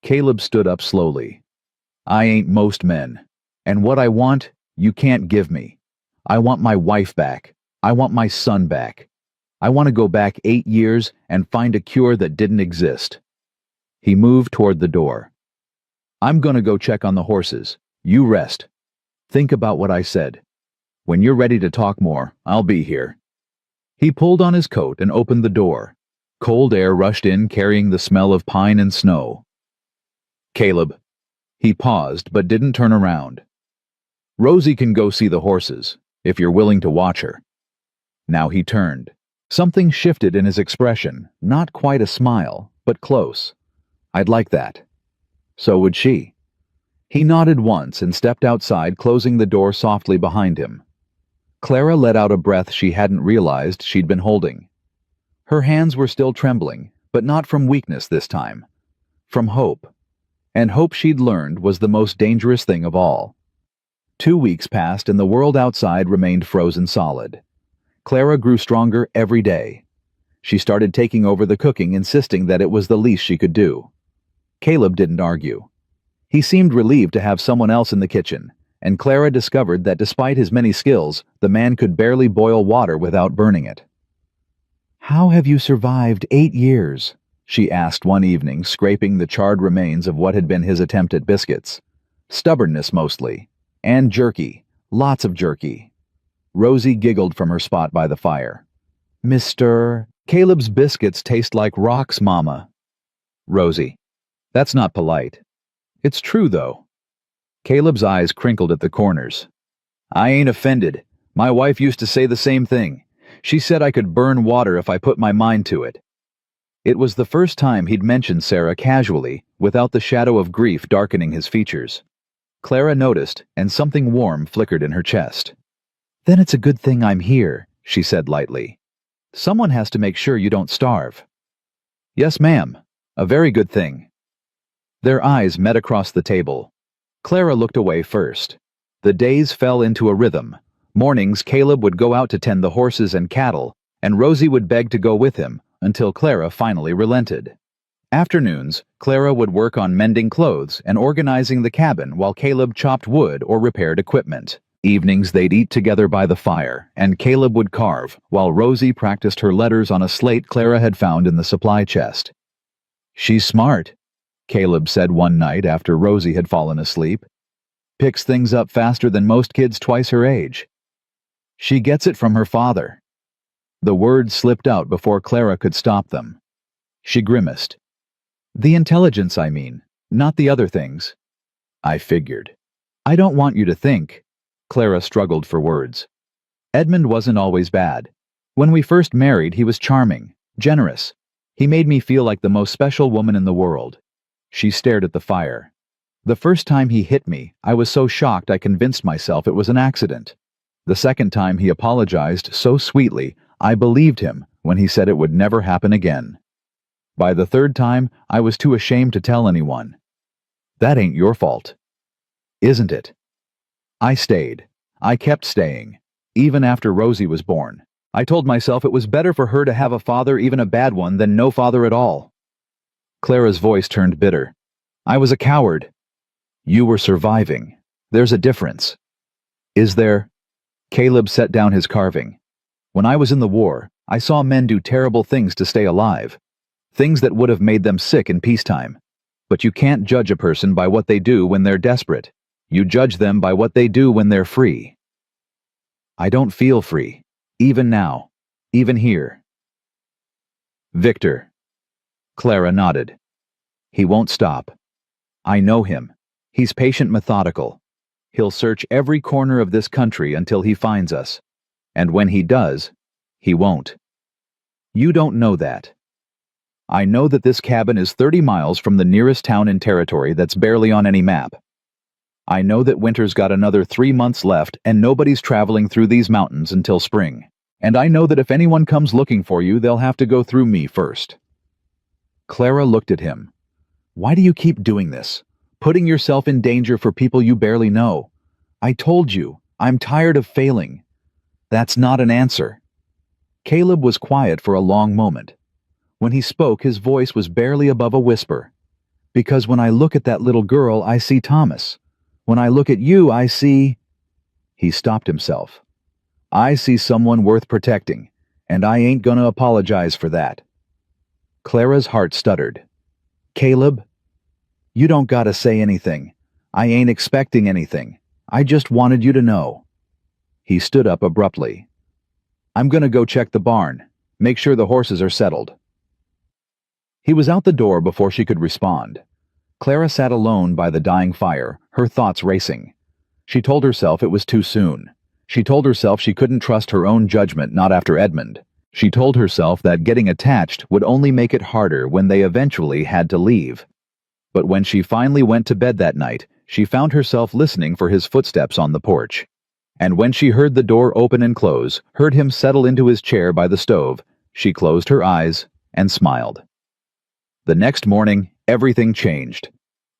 Caleb stood up slowly. "I ain't most men. And what I want, you can't give me. I want my wife back. I want my son back. I want to go back 8 years and find a cure that didn't exist." He moved toward the door. I'm gonna go check on the horses. You rest. Think about what I said. When you're ready to talk more, I'll be here." He pulled on his coat and opened the door. Cold air rushed in, carrying the smell of pine and snow. "Caleb." He paused, but didn't turn around. "Rosie can go see the horses, if you're willing to watch her." Now he turned. Something shifted in his expression, not quite a smile, but close. "I'd like that." So would she. He nodded once and stepped outside, closing the door softly behind him. Clara let out a breath she hadn't realized she'd been holding. Her hands were still trembling, but not from weakness this time. From hope. And hope, she'd learned, was the most dangerous thing of all. 2 weeks passed and the world outside remained frozen solid. Clara grew stronger every day. She started taking over the cooking, insisting that it was the least she could do. Caleb didn't argue. He seemed relieved to have someone else in the kitchen, and Clara discovered that despite his many skills, the man could barely boil water without burning it. "How have you survived 8 years?" she asked one evening, scraping the charred remains of what had been his attempt at biscuits. Stubbornness mostly. And jerky. Lots of jerky. Rosie giggled from her spot by the fire. "Mr. Caleb's biscuits taste like rocks, Mama." "Rosie, that's not polite." "It's true, though." Caleb's eyes crinkled at the corners. "I ain't offended. My wife used to say the same thing. She said I could burn water if I put my mind to it." It was the first time he'd mentioned Sarah casually, without the shadow of grief darkening his features. Clara noticed, and something warm flickered in her chest. "Then it's a good thing I'm here," she said lightly. "Someone has to make sure you don't starve." "Yes, ma'am. A very good thing." Their eyes met across the table. Clara looked away first. The days fell into a rhythm. Mornings, Caleb would go out to tend the horses and cattle, and Rosie would beg to go with him, until Clara finally relented. Afternoons, Clara would work on mending clothes and organizing the cabin while Caleb chopped wood or repaired equipment. Evenings they'd eat together by the fire, and Caleb would carve, while Rosie practiced her letters on a slate Clara had found in the supply chest. "She's smart," Caleb said one night after Rosie had fallen asleep. "Picks things up faster than most kids twice her age. She gets it from her father." The words slipped out before Clara could stop them. She grimaced. "The intelligence, I mean, not the other things." "I figured." "I don't want you to think." Clara struggled for words. "Edmund wasn't always bad. When we first married, he was charming, generous. He made me feel like the most special woman in the world." She stared at the fire. "The first time he hit me, I was so shocked I convinced myself it was an accident. The second time he apologized so sweetly, I believed him when he said it would never happen again. By the third time, I was too ashamed to tell anyone." "That ain't your fault." "Isn't it?" "I stayed. I kept staying. Even after Rosie was born. I told myself it was better for her to have a father, even a bad one, than no father at all." Clara's voice turned bitter. "I was a coward." "You were surviving. There's a difference." "Is there?" Caleb set down his carving. "When I was in the war, I saw men do terrible things to stay alive. Things that would have made them sick in peacetime. But you can't judge a person by what they do when they're desperate. You judge them by what they do when they're free." "I don't feel free. Even now. Even here." "Victor." Clara nodded. "He won't stop. I know him. He's patient, methodical. He'll search every corner of this country until he finds us. And when he does, he won't. You don't know that. I know that this cabin is 30 miles from the nearest town in territory that's barely on any map. I know that winter's got another 3 months left and nobody's traveling through these mountains until spring. And I know that if anyone comes looking for you, they'll have to go through me first." Clara looked at him. "Why do you keep doing this? Putting yourself in danger for people you barely know? I told you, I'm tired of failing." "That's not an answer." Caleb was quiet for a long moment. When he spoke, his voice was barely above a whisper. "Because when I look at that little girl, I see Thomas. When I look at you, I see—" He stopped himself. "I see someone worth protecting, and I ain't gonna apologize for that." Clara's heart stuttered. "Caleb?" You don't gotta say anything. I ain't expecting anything. I just wanted you to know. He stood up abruptly. I'm gonna go check the barn. Make sure the horses are settled. He was out the door before she could respond. Clara sat alone by the dying fire, her thoughts racing. She told herself it was too soon. She told herself she couldn't trust her own judgment, not after Edmund. She told herself that getting attached would only make it harder when they eventually had to leave. But when she finally went to bed that night, she found herself listening for his footsteps on the porch. And when she heard the door open and close, heard him settle into his chair by the stove, she closed her eyes and smiled. The next morning, everything changed.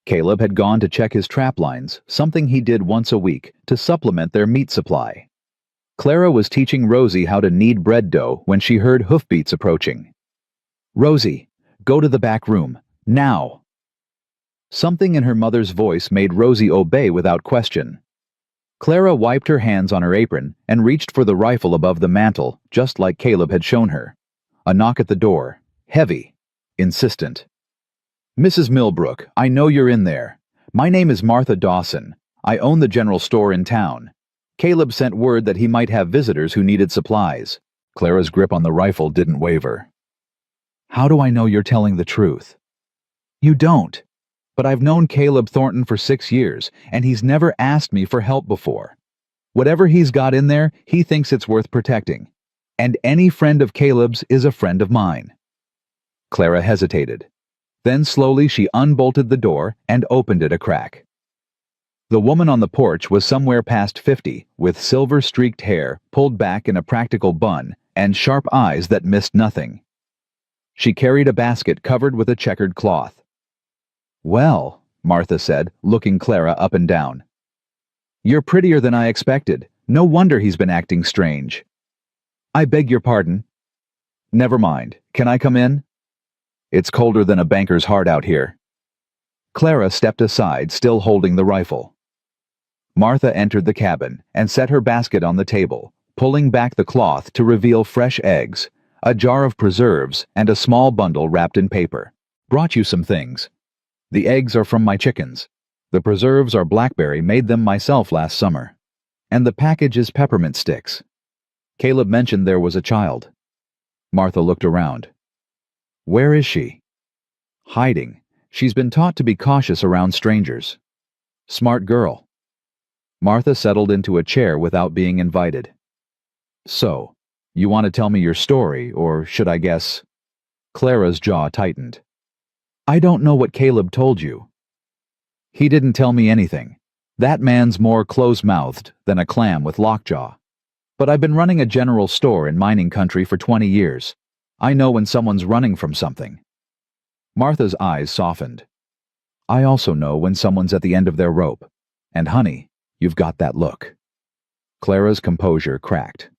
Caleb had gone to check his trap lines, something he did once a week, to supplement their meat supply. Clara was teaching Rosie how to knead bread dough when she heard hoofbeats approaching. "Rosie, go to the back room, now!" Something in her mother's voice made Rosie obey without question. Clara wiped her hands on her apron and reached for the rifle above the mantel, just like Caleb had shown her. A knock at the door, heavy, insistent. "Mrs. Millbrook, I know you're in there. My name is Martha Dawson. I own the general store in town. Caleb sent word that he might have visitors who needed supplies." Clara's grip on the rifle didn't waver. "How do I know you're telling the truth?" "You don't. But I've known Caleb Thornton for 6 years, and he's never asked me for help before. Whatever he's got in there, he thinks it's worth protecting. And any friend of Caleb's is a friend of mine." Clara hesitated. Then slowly she unbolted the door and opened it a crack. The woman on the porch was somewhere past 50, with silver-streaked hair pulled back in a practical bun and sharp eyes that missed nothing. She carried a basket covered with a checkered cloth. "Well," Martha said, looking Clara up and down. "You're prettier than I expected. No wonder he's been acting strange." "I beg your pardon." "Never mind. Can I come in?" "It's colder than a banker's heart out here." Clara stepped aside, still holding the rifle. Martha entered the cabin and set her basket on the table, pulling back the cloth to reveal fresh eggs, a jar of preserves, and a small bundle wrapped in paper. "Brought you some things. The eggs are from my chickens. The preserves are blackberry, made them myself last summer. And the package is peppermint sticks. Caleb mentioned there was a child." Martha looked around. "Where is she?" "Hiding. She's been taught to be cautious around strangers." "Smart girl." Martha settled into a chair without being invited. "So, you want to tell me your story, or should I guess?" Clara's jaw tightened. "I don't know what Caleb told you." "He didn't tell me anything. That man's more close-mouthed than a clam with lockjaw. But I've been running a general store in mining country for 20 years. I know when someone's running from something." Martha's eyes softened. "I also know when someone's at the end of their rope. And honey, you've got that look." Clara's composure cracked.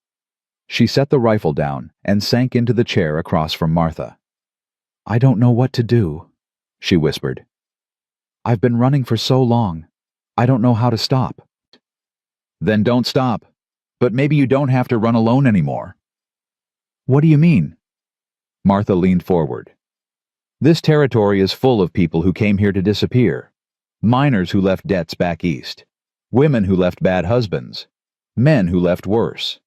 She set the rifle down and sank into the chair across from Martha. "I don't know what to do," she whispered. "I've been running for so long. I don't know how to stop." "Then don't stop. But maybe you don't have to run alone anymore." "What do you mean?" Martha leaned forward. "This territory is full of people who came here to disappear. Miners who left debts back east. Women who left bad husbands. Men who left worse.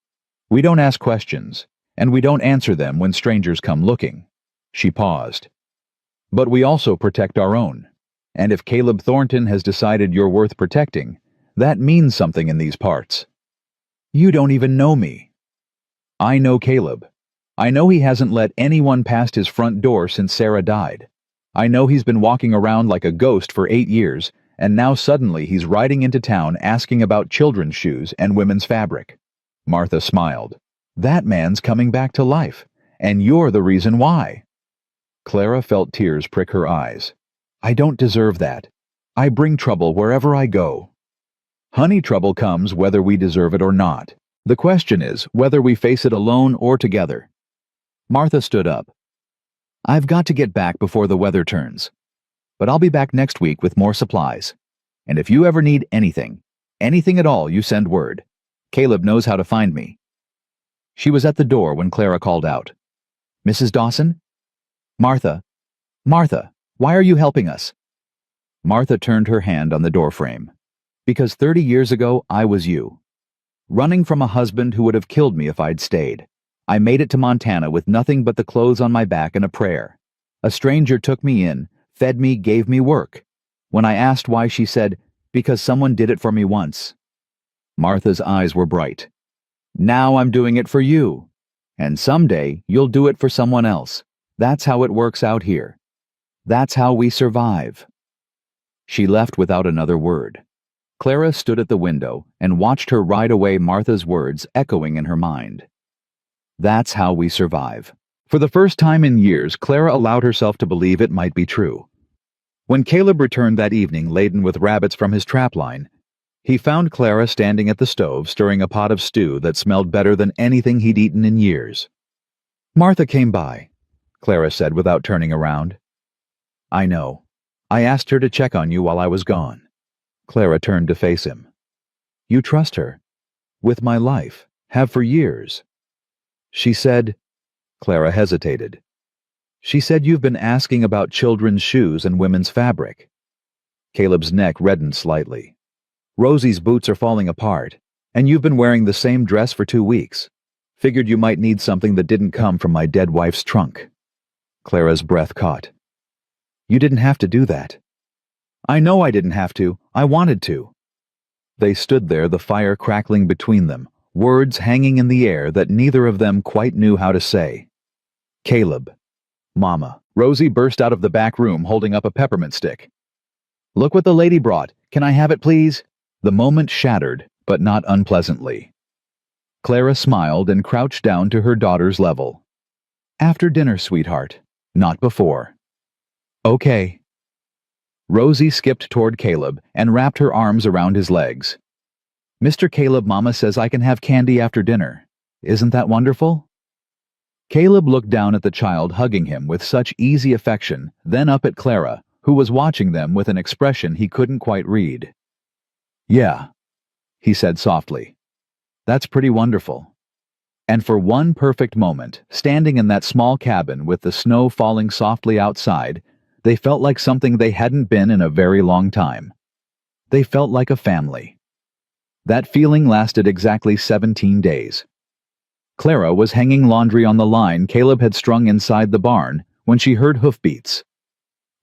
We don't ask questions, and we don't answer them when strangers come looking." She paused. "But we also protect our own. And if Caleb Thornton has decided you're worth protecting, that means something in these parts." "You don't even know me." "I know Caleb. I know he hasn't let anyone past his front door since Sarah died. I know he's been walking around like a ghost for 8 years, and now suddenly he's riding into town asking about children's shoes and women's fabric." Martha smiled. "That man's coming back to life, and you're the reason why." Clara felt tears prick her eyes. "I don't deserve that. I bring trouble wherever I go." "Honey, trouble comes whether we deserve it or not. The question is whether we face it alone or together." Martha stood up. "I've got to get back before the weather turns. But I'll be back next week with more supplies. And if you ever need anything at all, you send word. Caleb knows how to find me." She was at the door when Clara called out, "Mrs. Dawson?" "Martha. Martha, why are you helping us?" Martha turned her hand on the doorframe. Because 30 years ago, I was you. Running from a husband who would have killed me if I'd stayed. I made it to Montana with nothing but the clothes on my back and a prayer. A stranger took me in, fed me, gave me work. When I asked why, she said, because someone did it for me once. Martha's eyes were bright. Now I'm doing it for you. And someday you'll do it for someone else. That's how it works out here. That's how we survive. She left without another word. Clara stood at the window and watched her ride away, Martha's words echoing in her mind. That's how we survive. For the first time in years, Clara allowed herself to believe it might be true. When Caleb returned that evening laden with rabbits from his trapline, he found Clara standing at the stove stirring a pot of stew that smelled better than anything he'd eaten in years. Martha came by, Clara said without turning around. I know. I asked her to check on you while I was gone. Clara turned to face him. You trust her? With my life. Have for years. She said, Clara hesitated. She said you've been asking about children's shoes and women's fabric. Caleb's neck reddened slightly. Rosie's boots are falling apart, and you've been wearing the same dress for 2 weeks. Figured you might need something that didn't come from my dead wife's trunk. Clara's breath caught. You didn't have to do that. I know I didn't have to. I wanted to. They stood there, the fire crackling between them, words hanging in the air that neither of them quite knew how to say. Caleb. Mama. Rosie burst out of the back room holding up a peppermint stick. Look what the lady brought. Can I have it, please? The moment shattered, but not unpleasantly. Clara smiled and crouched down to her daughter's level. After dinner, sweetheart. Not before. Okay. Rosie skipped toward Caleb and wrapped her arms around his legs. Mr. Caleb, Mama says I can have candy after dinner. Isn't that wonderful? Caleb looked down at the child hugging him with such easy affection, then up at Clara, who was watching them with an expression he couldn't quite read. Yeah, he said softly. That's pretty wonderful. And for one perfect moment, standing in that small cabin with the snow falling softly outside, they felt like something they hadn't been in a very long time. They felt like a family. That feeling lasted exactly 17 days. Clara was hanging laundry on the line Caleb had strung inside the barn when she heard hoofbeats.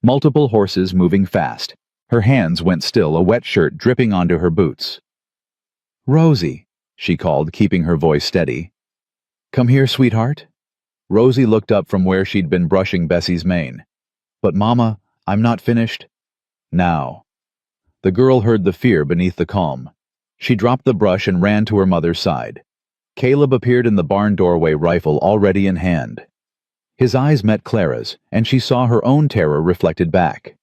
Multiple horses moving fast. Her hands went still, a wet shirt dripping onto her boots. Rosie, she called, keeping her voice steady. Come here, sweetheart. Rosie looked up from where she'd been brushing Bessie's mane. But Mama, I'm not finished. Now. The girl heard the fear beneath the calm. She dropped the brush and ran to her mother's side. Caleb appeared in the barn doorway, rifle already in hand. His eyes met Clara's, and she saw her own terror reflected back.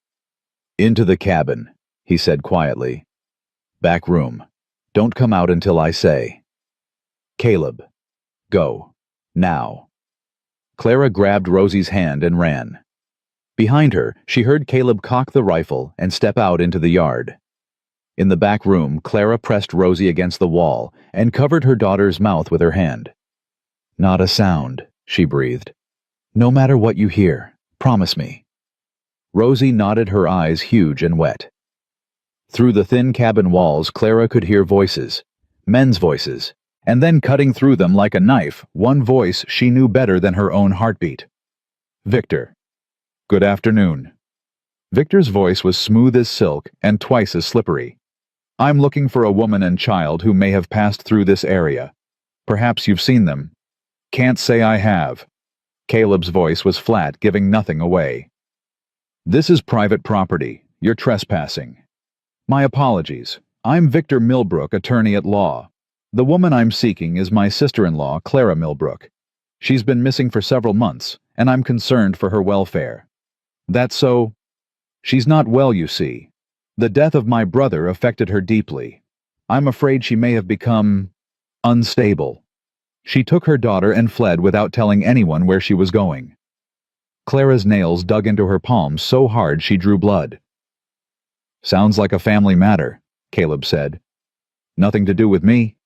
Into the cabin, he said quietly. Back room. Don't come out until I say. Caleb. Go. Now. Clara grabbed Rosie's hand and ran. Behind her, she heard Caleb cock the rifle and step out into the yard. In the back room, Clara pressed Rosie against the wall and covered her daughter's mouth with her hand. Not a sound, she breathed. No matter what you hear, promise me. Rosie nodded, her eyes huge and wet. Through the thin cabin walls, Clara could hear voices, men's voices, and then cutting through them like a knife, one voice she knew better than her own heartbeat. Victor. Good afternoon. Victor's voice was smooth as silk and twice as slippery. I'm looking for a woman and child who may have passed through this area. Perhaps you've seen them. Can't say I have. Caleb's voice was flat, giving nothing away. This is private property. You're trespassing. My apologies. I'm Victor Millbrook, attorney at law. The woman I'm seeking is my sister-in-law, Clara Millbrook. She's been missing for several months, and I'm concerned for her welfare. That's so? She's not well, you see. The death of my brother affected her deeply. I'm afraid she may have become unstable. She took her daughter and fled without telling anyone where she was going. Clara's nails dug into her palms so hard she drew blood. Sounds like a family matter, Caleb said. Nothing to do with me?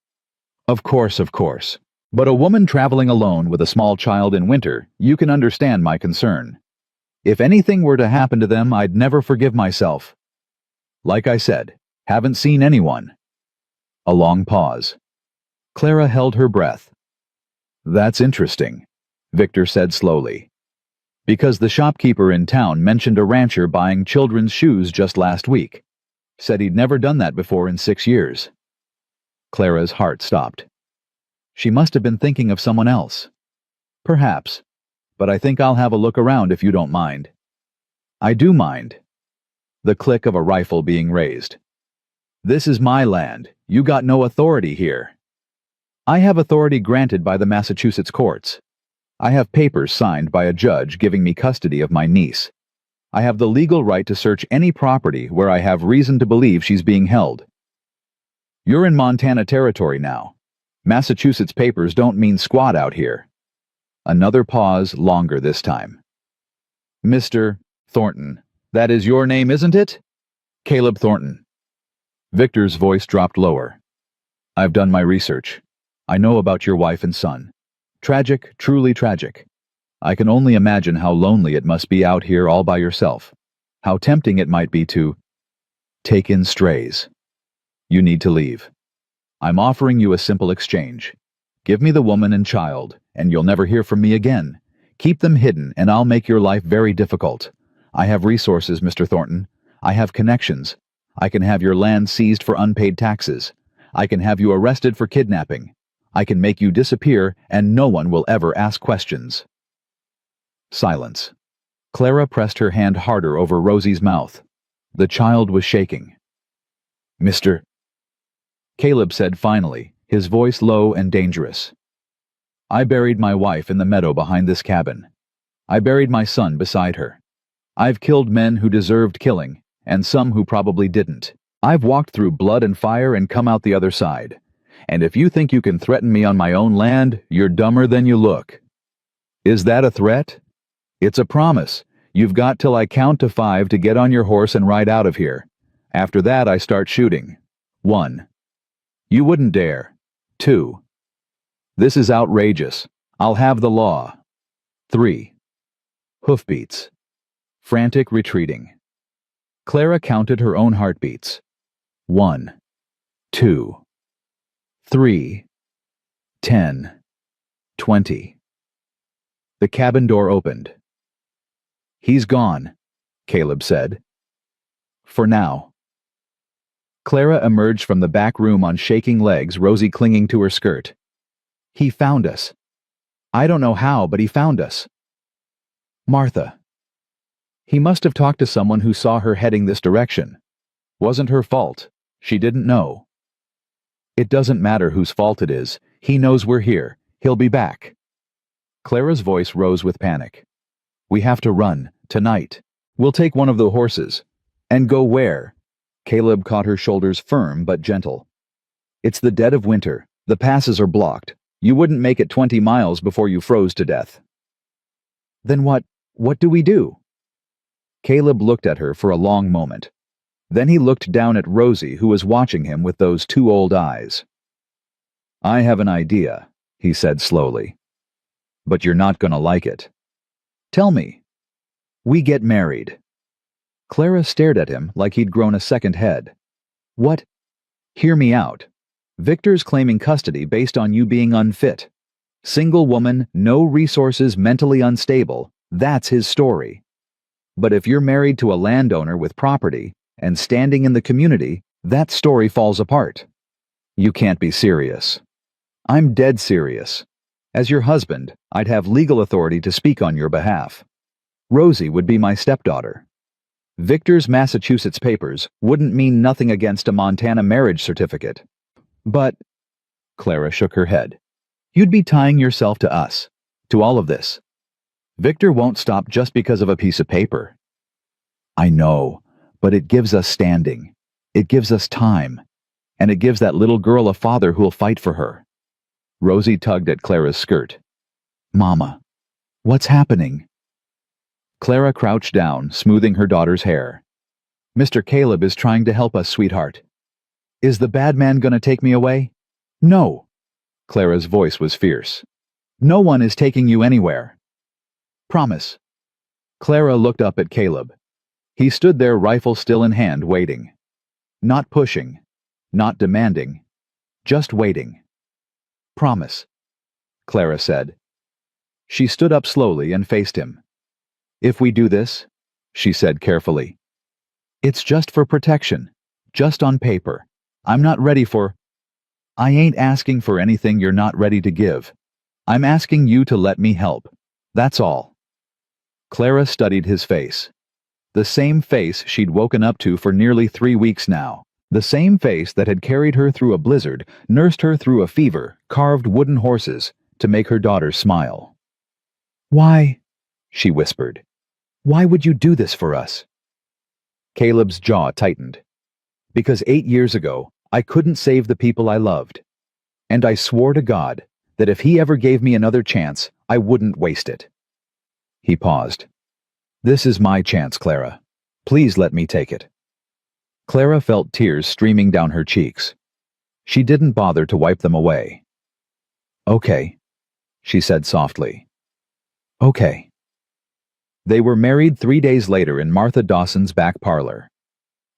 Of course. But a woman traveling alone with a small child in winter, you can understand my concern. If anything were to happen to them, I'd never forgive myself. Like I said, haven't seen anyone. A long pause. Clara held her breath. That's interesting, Victor said slowly. Because the shopkeeper in town mentioned a rancher buying children's shoes just last week. Said he'd never done that before in 6 years. Clara's heart stopped. She must have been thinking of someone else. Perhaps, but I think I'll have a look around if you don't mind. I do mind. The click of a rifle being raised. This is my land. You got no authority here. I have authority granted by the Massachusetts courts. I have papers signed by a judge giving me custody of my niece. I have the legal right to search any property where I have reason to believe she's being held. You're in Montana territory now. Massachusetts papers don't mean squat out here. Another pause, longer this time. Mr. Thornton, that is your name, isn't it? Caleb Thornton. Victor's voice dropped lower. I've done my research. I know about your wife and son. Tragic, truly tragic. I can only imagine how lonely it must be out here all by yourself. How tempting it might be to take in strays. You need to leave. I'm offering you a simple exchange. Give me the woman and child, and you'll never hear from me again. Keep them hidden, and I'll make your life very difficult. I have resources, Mr. Thornton. I have connections. I can have your land seized for unpaid taxes. I can have you arrested for kidnapping. I can make you disappear, and no one will ever ask questions. Silence. Clara pressed her hand harder over Rosie's mouth. The child was shaking. Mr. Caleb said finally, his voice low and dangerous. I buried my wife in the meadow behind this cabin. I buried my son beside her. I've killed men who deserved killing, and some who probably didn't. I've walked through blood and fire and come out the other side. And if you think you can threaten me on my own land, you're dumber than you look. Is that a threat? It's a promise. You've got till I count to 5 to get on your horse and ride out of here. After that, I start shooting. 1. You wouldn't dare. 2. This is outrageous. I'll have the law. 3. Hoofbeats. Frantic retreating. Clara counted her own heartbeats. 1, 2, 3, 10, 20. The cabin door opened. He's gone, Caleb said. For now. Clara emerged from the back room on shaking legs, Rosie clinging to her skirt. He found us. I don't know how, but he found us. Martha. He must have talked to someone who saw her heading this direction. Wasn't her fault. She didn't know. It doesn't matter whose fault it is. He knows we're here. He'll be back. Clara's voice rose with panic. We have to run, tonight. We'll take one of the horses. And go where? Caleb caught her shoulders firm but gentle. It's the dead of winter. The passes are blocked. You wouldn't make it 20 miles before you froze to death. Then what do we do? Caleb looked at her for a long moment. Then he looked down at Rosie, who was watching him with those 2 old eyes. I have an idea, he said slowly. But you're not gonna like it. Tell me. We get married. Clara stared at him like he'd grown a second head. What? Hear me out. Victor's claiming custody based on you being unfit. Single woman, no resources, mentally unstable. That's his story. But if you're married to a landowner with property and standing in the community, that story falls apart. You can't be serious. I'm dead serious. As your husband, I'd have legal authority to speak on your behalf. Rosie would be my stepdaughter. Victor's Massachusetts papers wouldn't mean nothing against a Montana marriage certificate. But, Clara shook her head, you'd be tying yourself to us, to all of this. Victor won't stop just because of a piece of paper. I know, but it gives us standing. It gives us time. And it gives that little girl a father who'll fight for her. Rosie tugged at Clara's skirt. Mama, what's happening? Clara crouched down, smoothing her daughter's hair. Mr. Caleb is trying to help us, sweetheart. Is the bad man gonna take me away? No. Clara's voice was fierce. No one is taking you anywhere. Promise. Clara looked up at Caleb. He stood there, rifle still in hand, waiting. Not pushing, not demanding, just waiting. Promise, Clara said. She stood up slowly and faced him. If we do this, she said carefully, it's just for protection, just on paper. I'm not ready for... I ain't asking for anything you're not ready to give. I'm asking you to let me help. That's all. Clara studied his face. The same face she'd woken up to for nearly 3 weeks now. The same face that had carried her through a blizzard, nursed her through a fever, carved wooden horses to make her daughter smile. Why, she whispered, why would you do this for us? Caleb's jaw tightened. Because 8 years ago, I couldn't save the people I loved. And I swore to God that if he ever gave me another chance, I wouldn't waste it. He paused. This is my chance, Clara. Please let me take it. Clara felt tears streaming down her cheeks. She didn't bother to wipe them away. Okay, she said softly. Okay. They were married 3 days later in Martha Dawson's back parlor.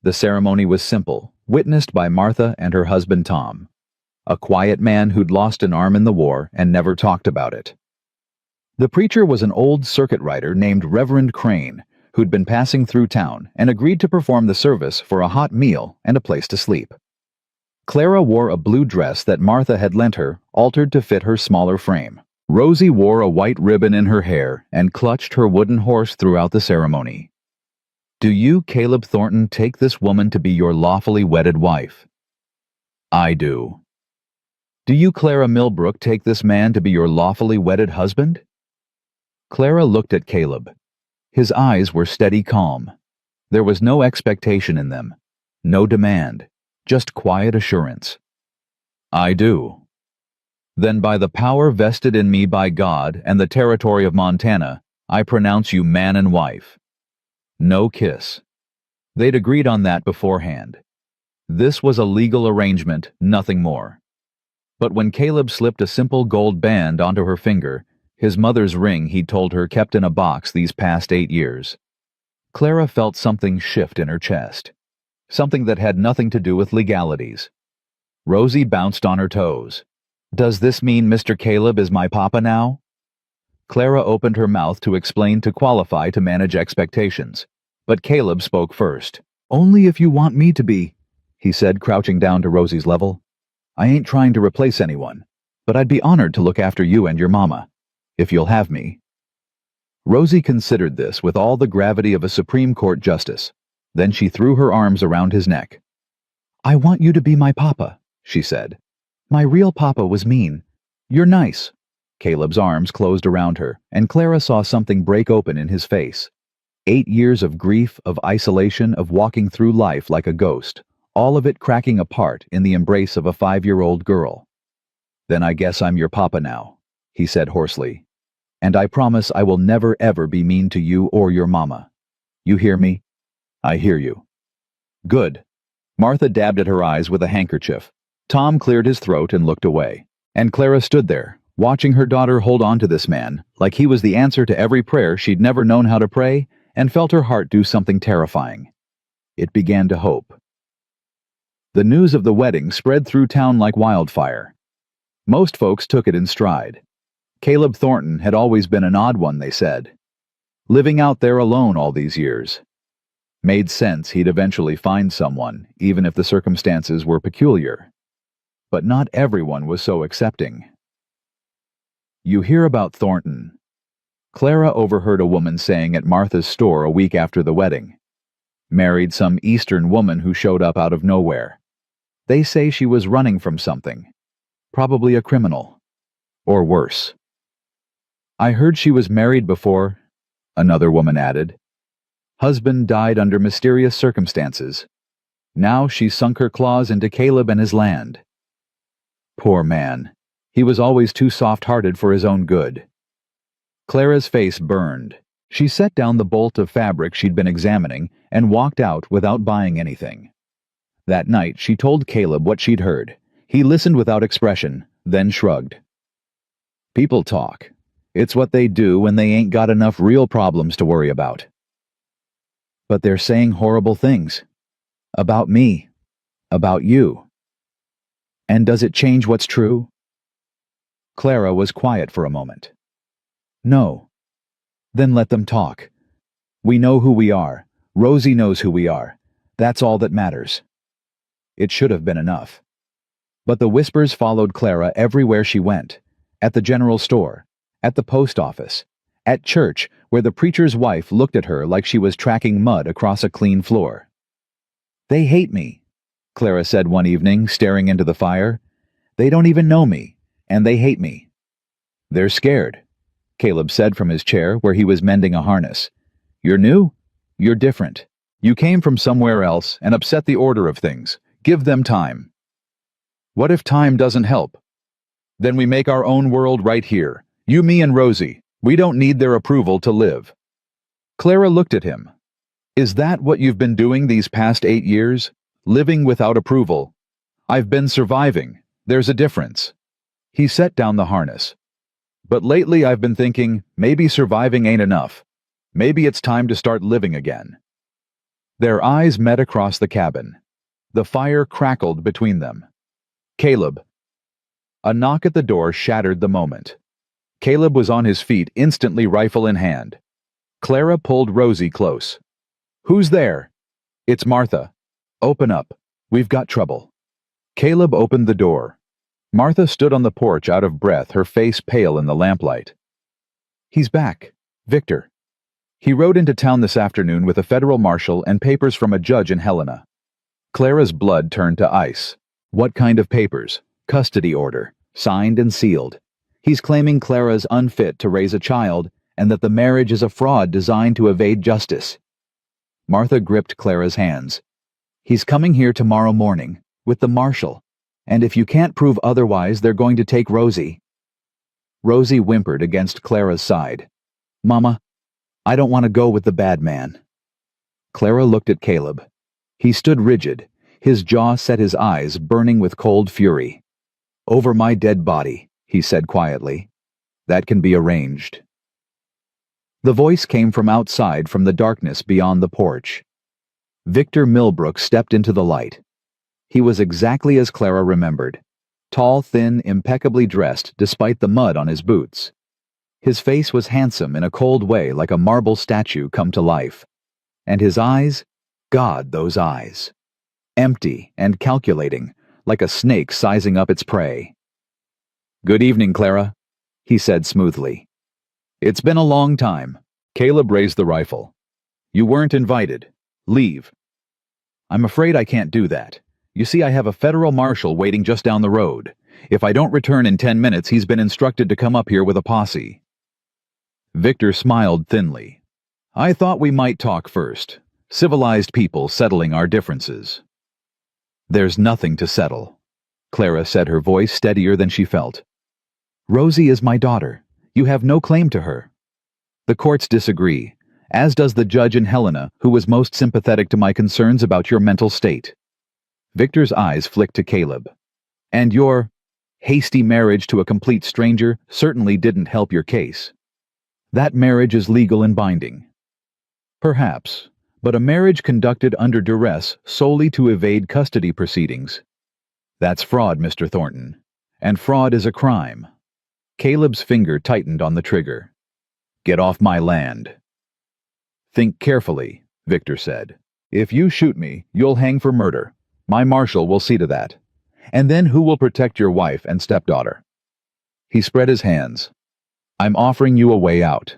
The ceremony was simple, witnessed by Martha and her husband Tom, a quiet man who'd lost an arm in the war and never talked about it. The preacher was an old circuit rider named Reverend Crane, who'd been passing through town and agreed to perform the service for a hot meal and a place to sleep. Clara wore a blue dress that Martha had lent her, altered to fit her smaller frame. Rosie wore a white ribbon in her hair and clutched her wooden horse throughout the ceremony. Do you, Caleb Thornton, take this woman to be your lawfully wedded wife? I do. Do you, Clara Millbrook, take this man to be your lawfully wedded husband? Clara looked at Caleb. His eyes were steady calm. There was no expectation in them, no demand, just quiet assurance. I do. Then by the power vested in me by God and the territory of Montana, I pronounce you man and wife. No kiss. They'd agreed on that beforehand. This was a legal arrangement, nothing more. But when Caleb slipped a simple gold band onto her finger, his mother's ring he'd told her kept in a box these past 8 years, Clara felt something shift in her chest. Something that had nothing to do with legalities. Rosie bounced on her toes. Does this mean Mr. Caleb is my papa now? Clara opened her mouth to explain to qualify to manage expectations, but Caleb spoke first. Only if you want me to be, he said, crouching down to Rosie's level. I ain't trying to replace anyone, but I'd be honored to look after you and your mama, if you'll have me. Rosie considered this with all the gravity of a Supreme Court justice. Then she threw her arms around his neck. I want you to be my papa, she said. My real papa was mean. You're nice. Caleb's arms closed around her, and Clara saw something break open in his face. 8 years of grief, of isolation, of walking through life like a ghost, all of it cracking apart in the embrace of a 5-year-old girl. Then I guess I'm your papa now, he said hoarsely. And I promise I will never ever be mean to you or your mama. You hear me? I hear you. Good. Martha dabbed at her eyes with a handkerchief. Tom cleared his throat and looked away. And Clara stood there, watching her daughter hold on to this man like he was the answer to every prayer she'd never known how to pray, and felt her heart do something terrifying. It began to hope. The news of the wedding spread through town like wildfire. Most folks took it in stride. Caleb Thornton had always been an odd one, they said. Living out there alone all these years. Made sense he'd eventually find someone, even if the circumstances were peculiar. But not everyone was so accepting. You hear about Thornton. Clara overheard a woman saying at Martha's store a week after the wedding. Married some Eastern woman who showed up out of nowhere. They say she was running from something. Probably a criminal. Or worse. I heard she was married before, another woman added. Husband died under mysterious circumstances. Now she's sunk her claws into Caleb and his land. Poor man. He was always too soft-hearted for his own good. Clara's face burned. She set down the bolt of fabric she'd been examining and walked out without buying anything. That night she told Caleb what she'd heard. He listened without expression, then shrugged. People talk. It's what they do when they ain't got enough real problems to worry about. But they're saying horrible things. About me. About you. And does it change what's true? Clara was quiet for a moment. No. Then let them talk. We know who we are. Rosie knows who we are. That's all that matters. It should have been enough. But the whispers followed Clara everywhere she went. At the general store, at the post office, at church, where the preacher's wife looked at her like she was tracking mud across a clean floor. They hate me, Clara said one evening, staring into the fire. They don't even know me, and they hate me. They're scared, Caleb said from his chair where he was mending a harness. You're new? You're different. You came from somewhere else and upset the order of things. Give them time. What if time doesn't help? Then we make our own world right here. You, me, and Rosie. We don't need their approval to live. Clara looked at him. Is that what you've been doing these past 8 years? Living without approval? I've been surviving. There's a difference. He set down the harness. But lately I've been thinking, maybe surviving ain't enough. Maybe it's time to start living again. Their eyes met across the cabin. The fire crackled between them. Caleb. A knock at the door shattered the moment. Caleb was on his feet, instantly, rifle in hand. Clara pulled Rosie close. Who's there? It's Martha. Open up. We've got trouble. Caleb opened the door. Martha stood on the porch out of breath, her face pale in the lamplight. He's back. Victor. He rode into town this afternoon with a federal marshal and papers from a judge in Helena. Clara's blood turned to ice. What kind of papers? Custody order, signed and sealed. He's claiming Clara's unfit to raise a child and that the marriage is a fraud designed to evade justice. Martha gripped Clara's hands. He's coming here tomorrow morning, with the marshal, and if you can't prove otherwise, they're going to take Rosie. Rosie whimpered against Clara's side. Mama, I don't want to go with the bad man. Clara looked at Caleb. He stood rigid, his jaw set, his eyes burning with cold fury. Over my dead body, he said quietly. That can be arranged. The voice came from outside, from the darkness beyond the porch. Victor Millbrook stepped into the light. He was exactly as Clara remembered. Tall, thin, impeccably dressed despite the mud on his boots. His face was handsome in a cold way, like a marble statue come to life. And his eyes? God, those eyes. Empty and calculating, like a snake sizing up its prey. Good evening, Clara, he said smoothly. It's been a long time. Caleb raised the rifle. You weren't invited. Leave. I'm afraid I can't do that. You see, I have a federal marshal waiting just down the road. If I don't return in 10 minutes, he's been instructed to come up here with a posse. Victor smiled thinly. I thought we might talk first. Civilized people settling our differences. There's nothing to settle, Clara said, her voice steadier than she felt. Rosie is my daughter. You have no claim to her. The courts disagree, as does the judge in Helena, who was most sympathetic to my concerns about your mental state. Victor's eyes flicked to Caleb. And your hasty marriage to a complete stranger certainly didn't help your case. That marriage is legal and binding. Perhaps, but a marriage conducted under duress solely to evade custody proceedings. That's fraud, Mr. Thornton, and fraud is a crime. Caleb's finger tightened on the trigger. Get off my land. Think carefully, Victor said. If you shoot me, you'll hang for murder. My marshal will see to that. And then who will protect your wife and stepdaughter? He spread his hands. I'm offering you a way out.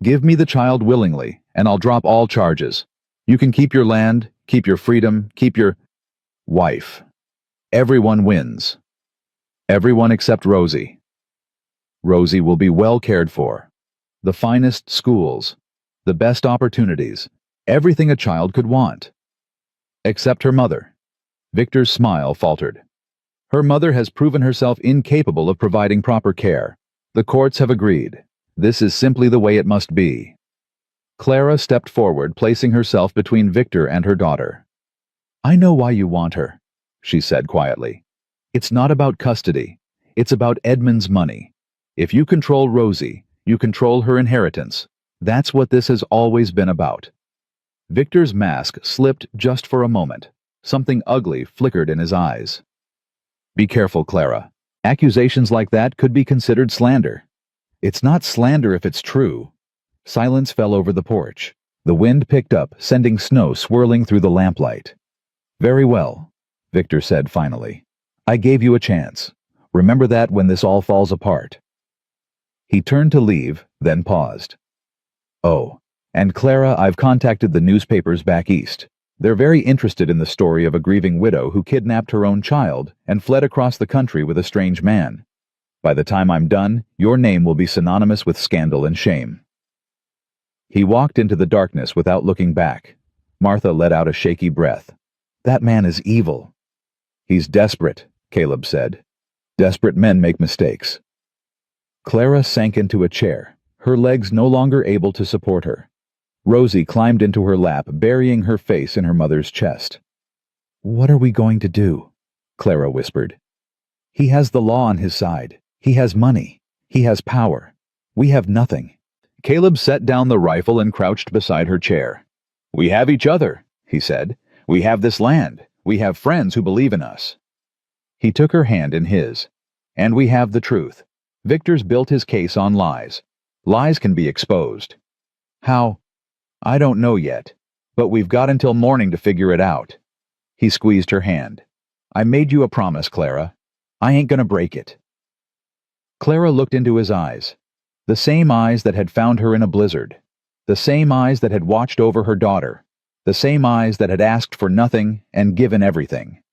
Give me the child willingly, and I'll drop all charges. You can keep your land, keep your freedom, keep your wife. Everyone wins. Everyone except Rosie. Rosie will be well cared for. The finest schools, the best opportunities, everything a child could want. Except her mother. Victor's smile faltered. Her mother has proven herself incapable of providing proper care. The courts have agreed. This is simply the way it must be. Clara stepped forward, placing herself between Victor and her daughter. I know why you want her, she said quietly. It's not about custody. It's about Edmund's money. If you control Rosie, you control her inheritance. That's what this has always been about. Victor's mask slipped just for a moment. Something ugly flickered in his eyes. Be careful, Clara. Accusations like that could be considered slander. It's not slander if it's true. Silence fell over the porch. The wind picked up, sending snow swirling through the lamplight. Very well, Victor said finally. I gave you a chance. Remember that when this all falls apart. He turned to leave, then paused. Oh, and Clara, I've contacted the newspapers back east. They're very interested in the story of a grieving widow who kidnapped her own child and fled across the country with a strange man. By the time I'm done, your name will be synonymous with scandal and shame. He walked into the darkness without looking back. Martha let out a shaky breath. That man is evil. He's desperate, Caleb said. Desperate men make mistakes. Clara sank into a chair, her legs no longer able to support her. Rosie climbed into her lap, burying her face in her mother's chest. What are we going to do? Clara whispered. He has the law on his side. He has money. He has power. We have nothing. Caleb set down the rifle and crouched beside her chair. We have each other, he said. We have this land. We have friends who believe in us. He took her hand in his. And we have the truth. Victor's built his case on lies. Lies can be exposed. How? I don't know yet, but we've got until morning to figure it out. He squeezed her hand. I made you a promise, Clara. I ain't gonna break it. Clara looked into his eyes. The same eyes that had found her in a blizzard. The same eyes that had watched over her daughter. The same eyes that had asked for nothing and given everything.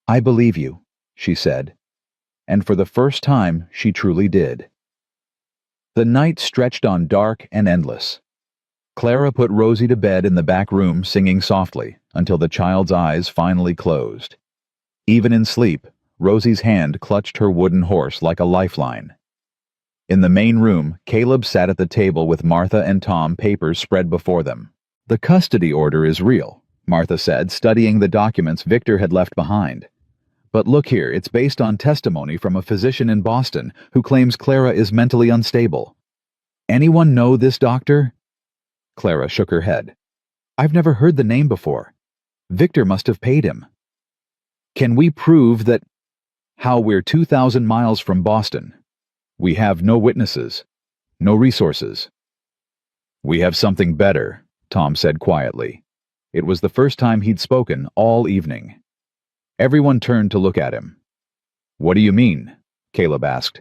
I believe you, she said. And for the first time, she truly did. The night stretched on dark and endless. Clara put Rosie to bed in the back room singing softly until the child's eyes finally closed. Even in sleep, Rosie's hand clutched her wooden horse like a lifeline. In the main room, Caleb sat at the table with Martha and Tom, papers spread before them. The custody order is real, Martha said, studying the documents Victor had left behind. But look here, it's based on testimony from a physician in Boston who claims Clara is mentally unstable. Anyone know this doctor? Clara shook her head. I've never heard the name before. Victor must have paid him. Can we prove that? How we're 2,000 miles from Boston. We have no witnesses, no resources. We have something better, Tom said quietly. It was the first time he'd spoken all evening. Everyone turned to look at him. What do you mean? Caleb asked.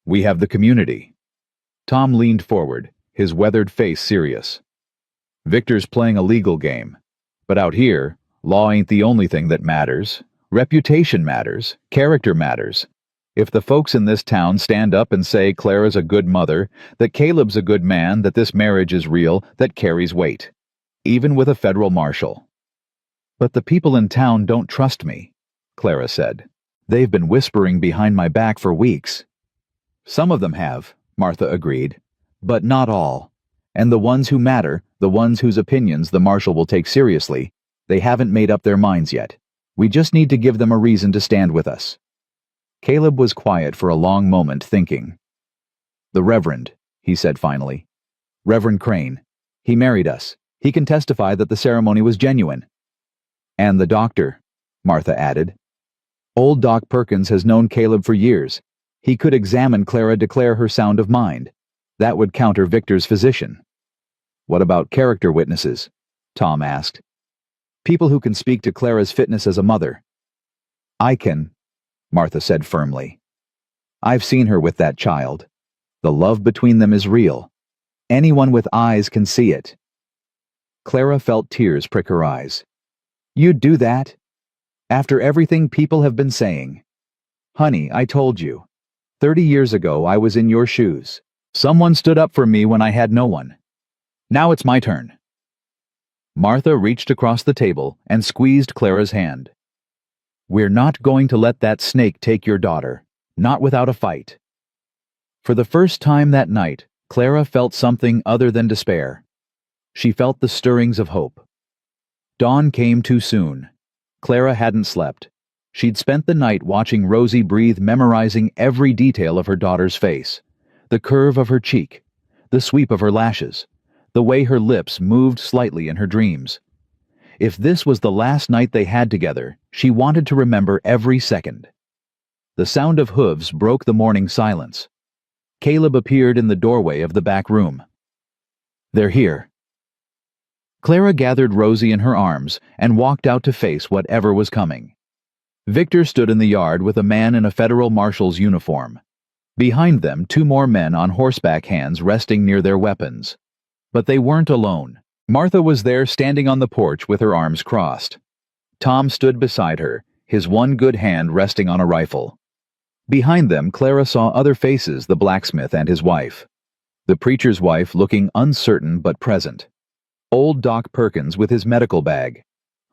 We have the community. Tom leaned forward, his weathered face serious. Victor's playing a legal game. But out here, law ain't the only thing that matters. Reputation matters. Character matters. If the folks in this town stand up and say Clara's a good mother, that Caleb's a good man, that this marriage is real, that carries weight. Even with a federal marshal. But the people in town don't trust me, Clara said. They've been whispering behind my back for weeks. Some of them have, Martha agreed. But not all. And the ones who matter, the ones whose opinions the marshal will take seriously, they haven't made up their minds yet. We just need to give them a reason to stand with us. Caleb was quiet for a long moment, thinking. The Reverend, he said finally. Reverend Crane. He married us. He can testify that the ceremony was genuine. And the doctor, Martha added. Old Doc Perkins has known Caleb for years. He could examine Clara, declare her sound of mind. That would counter Victor's physician. What about character witnesses? Tom asked. People who can speak to Clara's fitness as a mother. I can, Martha said firmly. I've seen her with that child. The love between them is real. Anyone with eyes can see it. Clara felt tears prick her eyes. You'd do that? After everything people have been saying. Honey, I told you. 30 years ago I was in your shoes. Someone stood up for me when I had no one. Now it's my turn. Martha reached across the table and squeezed Clara's hand. We're not going to let that snake take your daughter, not without a fight. For the first time that night, Clara felt something other than despair. She felt the stirrings of hope. Dawn came too soon. Clara hadn't slept. She'd spent the night watching Rosie breathe, memorizing every detail of her daughter's face. The curve of her cheek, the sweep of her lashes, the way her lips moved slightly in her dreams. If this was the last night they had together, she wanted to remember every second. The sound of hooves broke the morning silence. Caleb appeared in the doorway of the back room. "They're here." Clara gathered Rosie in her arms and walked out to face whatever was coming. Victor stood in the yard with a man in a federal marshal's uniform. Behind them, 2 more men on horseback, hands resting near their weapons. But they weren't alone. Martha was there standing on the porch with her arms crossed. Tom stood beside her, his one good hand resting on a rifle. Behind them, Clara saw other faces, the blacksmith and his wife. The preacher's wife looking uncertain but present. Old Doc Perkins with his medical bag.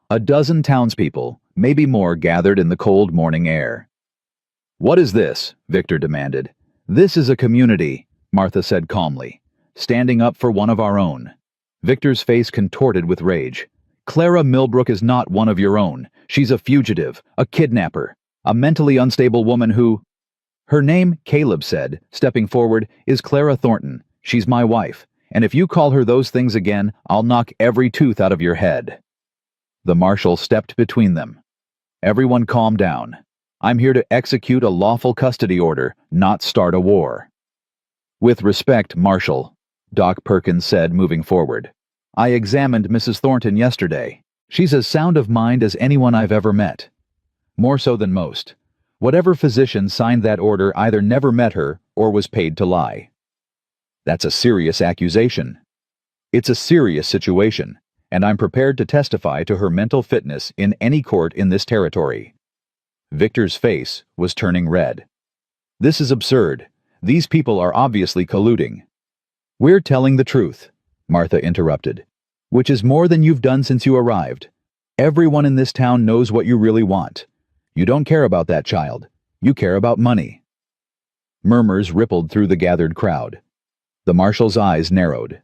A dozen townspeople, maybe more, gathered in the cold morning air. "What is this?" Victor demanded. "This is a community," Martha said calmly. "Standing up for one of our own." Victor's face contorted with rage. "Clara Millbrook is not one of your own. She's a fugitive, a kidnapper, a mentally unstable woman who—" "Her name," Caleb said, stepping forward, "is Clara Thornton. She's my wife, and if you call her those things again, I'll knock every tooth out of your head." The marshal stepped between them. "Everyone calm down. I'm here to execute a lawful custody order, not start a war." "With respect, Marshal," Doc Perkins said, moving forward. "I examined Mrs. Thornton yesterday. She's as sound of mind as anyone I've ever met. More so than most. Whatever physician signed that order either never met her or was paid to lie." "That's a serious accusation." "It's a serious situation, and I'm prepared to testify to her mental fitness in any court in this territory." Victor's face was turning red. "This is absurd. These people are obviously colluding." "We're telling the truth," Martha interrupted, "which is more than you've done since you arrived. Everyone in this town knows what you really want. You don't care about that child. You care about money." Murmurs rippled through the gathered crowd. The marshal's eyes narrowed.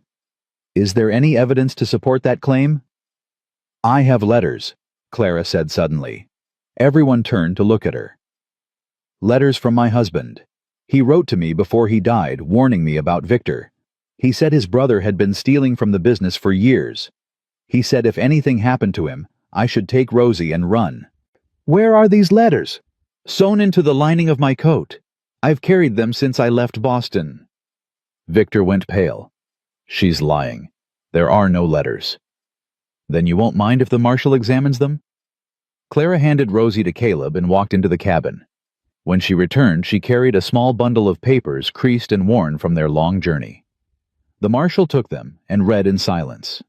"Is there any evidence to support that claim?" "I have letters," Clara said suddenly. Everyone turned to look at her. "Letters from my husband. He wrote to me before he died, warning me about Victor. He said his brother had been stealing from the business for years. He said if anything happened to him, I should take Rosie and run." "Where are these letters?" "Sewn into the lining of my coat. I've carried them since I left Boston." Victor went pale. "She's lying. There are no letters." "Then you won't mind if the marshal examines them?" Clara handed Rosie to Caleb and walked into the cabin. When she returned, she carried a small bundle of papers creased and worn from their long journey. The marshal took them and read in silence.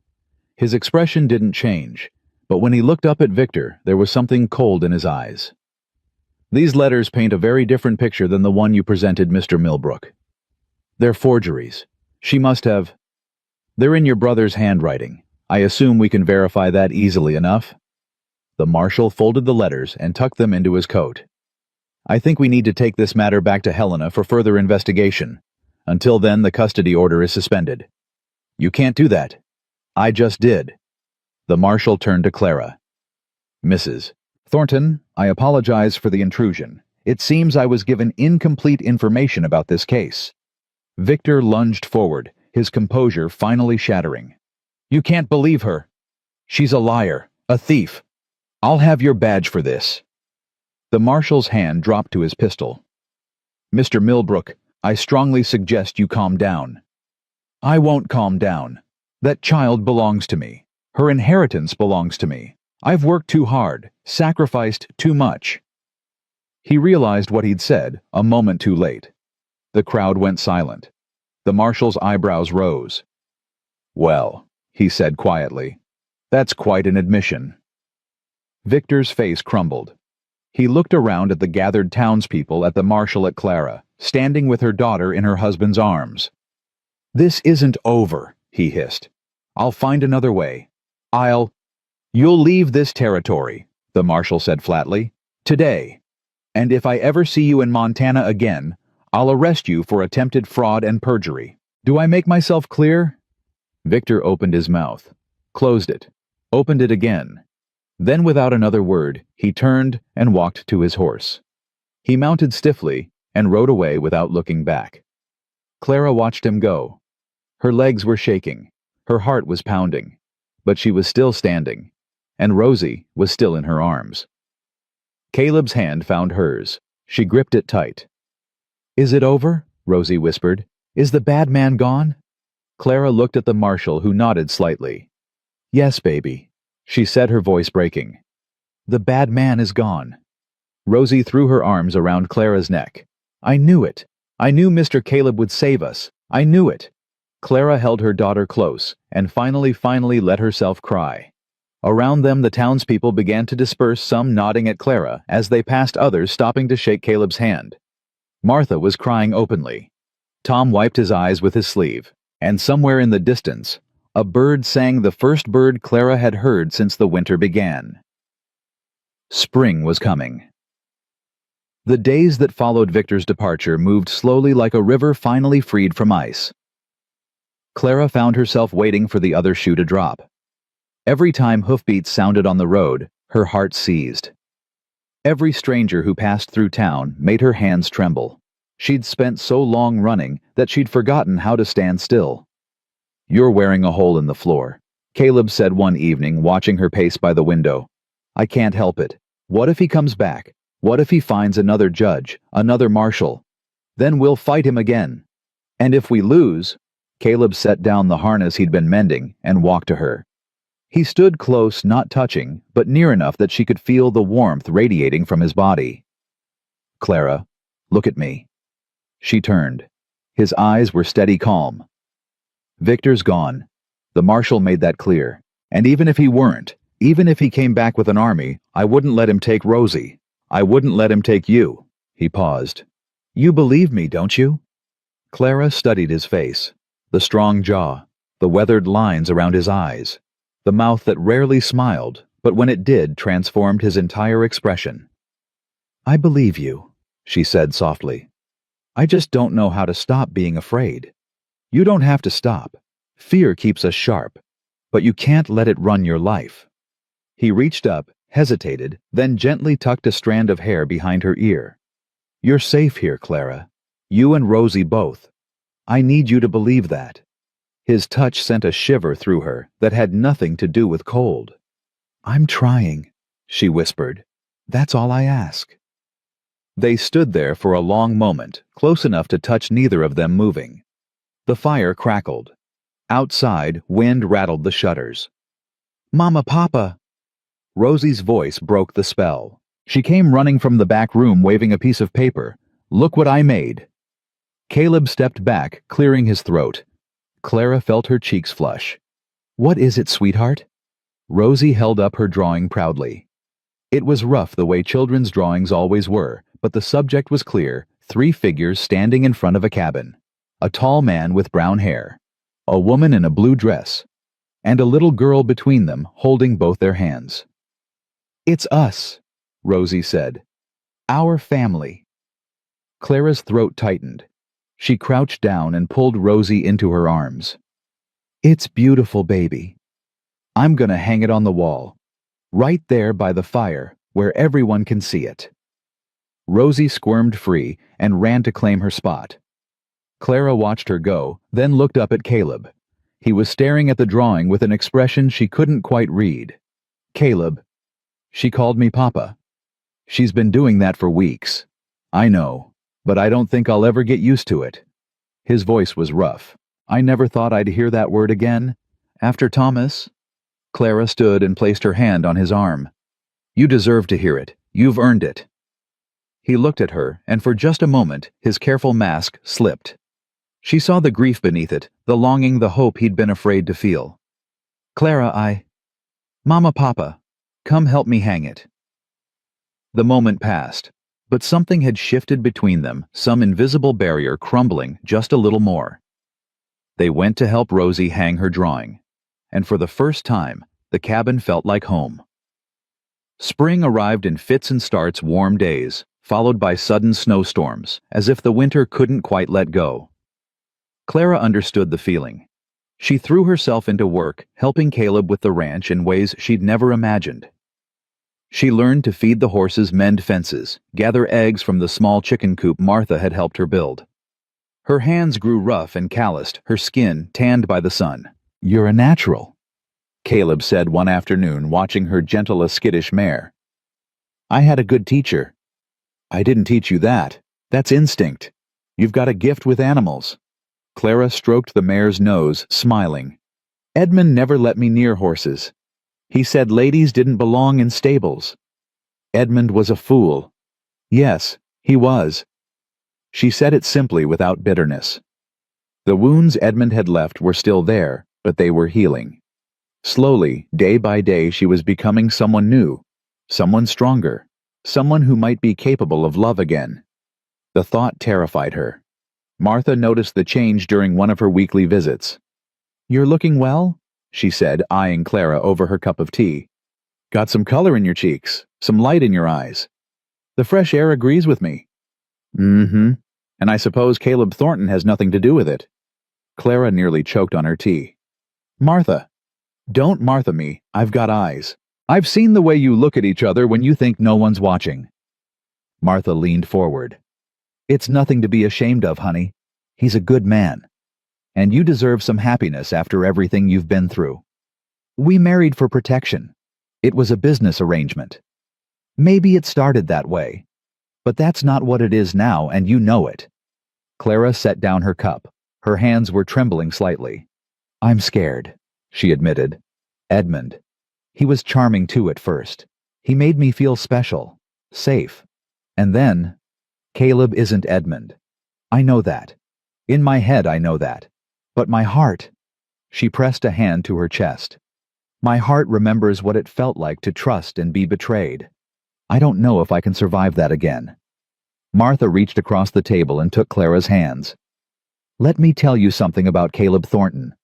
His expression didn't change, but when he looked up at Victor, there was something cold in his eyes. "These letters paint a very different picture than the one you presented, Mr. Millbrook. They're forgeries. She must have— They're in your brother's handwriting. I assume we can verify that easily enough." The marshal folded the letters and tucked them into his coat. "I think we need to take this matter back to Helena for further investigation. Until then, the custody order is suspended." "You can't do that." "I just did." The marshal turned to Clara. "Mrs. Thornton, I apologize for the intrusion. It seems I was given incomplete information about this case." Victor lunged forward, his composure finally shattering. "You can't believe her. She's a liar, a thief. I'll have your badge for this." The marshal's hand dropped to his pistol. "Mr. Millbrook, I strongly suggest you calm down." "I won't calm down. That child belongs to me. Her inheritance belongs to me. I've worked too hard, sacrificed too much." He realized what he'd said a moment too late. The crowd went silent. The marshal's eyebrows rose. "Well," he said quietly, "that's quite an admission." Victor's face crumbled. He looked around at the gathered townspeople, at the marshal, at Clara, standing with her daughter in her husband's arms. "This isn't over," he hissed. "I'll find another way. You'll leave this territory," the marshal said flatly, "today. And if I ever see you in Montana again, I'll arrest you for attempted fraud and perjury. Do I make myself clear?" Victor opened his mouth, closed it, opened it again. Then, without another word, he turned and walked to his horse. He mounted stiffly and rode away without looking back. Clara watched him go. Her legs were shaking, her heart was pounding, but she was still standing. and Rosie was still in her arms. Caleb's hand found hers. She gripped it tight. "Is it over?" Rosie whispered. "Is the bad man gone?" Clara looked at the marshal, who nodded slightly. "Yes, baby," she said, her voice breaking. "The bad man is gone." Rosie threw her arms around Clara's neck. "I knew it. I knew Mr. Caleb would save us. I knew it." Clara held her daughter close, and finally let herself cry. Around them the townspeople began to disperse, some nodding at Clara as they passed, others stopping to shake Caleb's hand. Martha was crying openly. Tom wiped his eyes with his sleeve, and somewhere in the distance, a bird sang the first bird Clara had heard since the winter began. Spring was coming. The days that followed Victor's departure moved slowly, like a river finally freed from ice. Clara found herself waiting for the other shoe to drop. Every time hoofbeats sounded on the road, her heart seized. Every stranger who passed through town made her hands tremble. She'd spent so long running that she'd forgotten how to stand still. "You're wearing a hole in the floor," Caleb said one evening, watching her pace by the window. "I can't help it. What if he comes back? What if he finds another judge, another marshal? Then we'll fight him again. And if we lose—" Caleb set down the harness he'd been mending and walked to her. He stood close, not touching, but near enough that she could feel the warmth radiating from his body. "Clara, look at me." She turned. His eyes were steady calm. "Victor's gone. The marshal made that clear. And even if he weren't, even if he came back with an army, I wouldn't let him take Rosie. I wouldn't let him take you." He paused. "You believe me, don't you?" Clara studied his face. The strong jaw, the weathered lines around his eyes, the mouth that rarely smiled, but when it did, transformed his entire expression. "I believe you," she said softly. "I just don't know how to stop being afraid. You don't have to stop. Fear keeps us sharp, but you can't let it run your life." He reached up, hesitated, then gently tucked a strand of hair behind her ear. "You're safe here, Clara. You and Rosie both. I need you to believe that." His touch sent a shiver through her that had nothing to do with cold. "I'm trying," she whispered. "That's all I ask." They stood there for a long moment, close enough to touch neither of them moving. The fire crackled. Outside, wind rattled the shutters. "Mama, Papa!" Rosie's voice broke the spell. She came running from the back room waving a piece of paper. "Look what I made." Caleb stepped back, clearing his throat. Clara felt her cheeks flush. "What is it, sweetheart?" Rosie held up her drawing proudly. It was rough, the way children's drawings always were, but the subject was clear: 3 figures standing in front of a cabin. A tall man with brown hair, a woman in a blue dress, and a little girl between them holding both their hands. "It's us," Rosie said. "Our family." Clara's throat tightened. She crouched down and pulled Rosie into her arms. "It's beautiful, baby. I'm gonna hang it on the wall, right there by the fire, where everyone can see it." Rosie squirmed free and ran to claim her spot. Clara watched her go, then looked up at Caleb. He was staring at the drawing with an expression she couldn't quite read. "Caleb, she called me Papa. She's been doing that for weeks. I know, but I don't think I'll ever get used to it." His voice was rough. "I never thought I'd hear that word again. After Thomas." Clara stood and placed her hand on his arm. "You deserve to hear it. You've earned it." He looked at her, and for just a moment, his careful mask slipped. She saw the grief beneath it, the longing, the hope he'd been afraid to feel. "Clara, Mama, Papa, come help me hang it." The moment passed, but something had shifted between them, some invisible barrier crumbling just a little more. They went to help Rosie hang her drawing, and for the first time, the cabin felt like home. Spring arrived in fits and starts, warm days, followed by sudden snowstorms, as if the winter couldn't quite let go. Clara understood the feeling. She threw herself into work, helping Caleb with the ranch in ways she'd never imagined. She learned to feed the horses, mend fences, gather eggs from the small chicken coop Martha had helped her build. Her hands grew rough and calloused, her skin tanned by the sun. "You're a natural." Caleb said one afternoon, watching her gentle a skittish mare. I had a good teacher. I didn't teach you that. That's instinct. You've got a gift with animals. Clara stroked the mare's nose, smiling. Edmund never let me near horses. He said ladies didn't belong in stables. Edmund was a fool. Yes, he was. She said it simply without bitterness. The wounds Edmund had left were still there, but they were healing. Slowly, day by day, she was becoming someone new, someone stronger, someone who might be capable of love again. The thought terrified her. Martha noticed the change during one of her weekly visits. You're looking well, she said, eyeing Clara over her cup of tea. Got some color in your cheeks, some light in your eyes. The fresh air agrees with me. Mm-hmm. And I suppose Caleb Thornton has nothing to do with it. Clara nearly choked on her tea. Martha. Don't Martha me, I've got eyes. I've seen the way you look at each other when you think no one's watching. Martha leaned forward. It's nothing to be ashamed of, honey. He's a good man. And you deserve some happiness after everything you've been through. We married for protection. It was a business arrangement. Maybe it started that way. But that's not what it is now, and you know it. Clara set down her cup. Her hands were trembling slightly. I'm scared, she admitted. Edmund. He was charming too at first. He made me feel special, safe. And then, Caleb isn't Edmund. I know that. In my head I know that. But my heart... She pressed a hand to her chest. My heart remembers what it felt like to trust and be betrayed. I don't know if I can survive that again. Martha reached across the table and took Clara's hands. Let me tell you something about Caleb Thornton.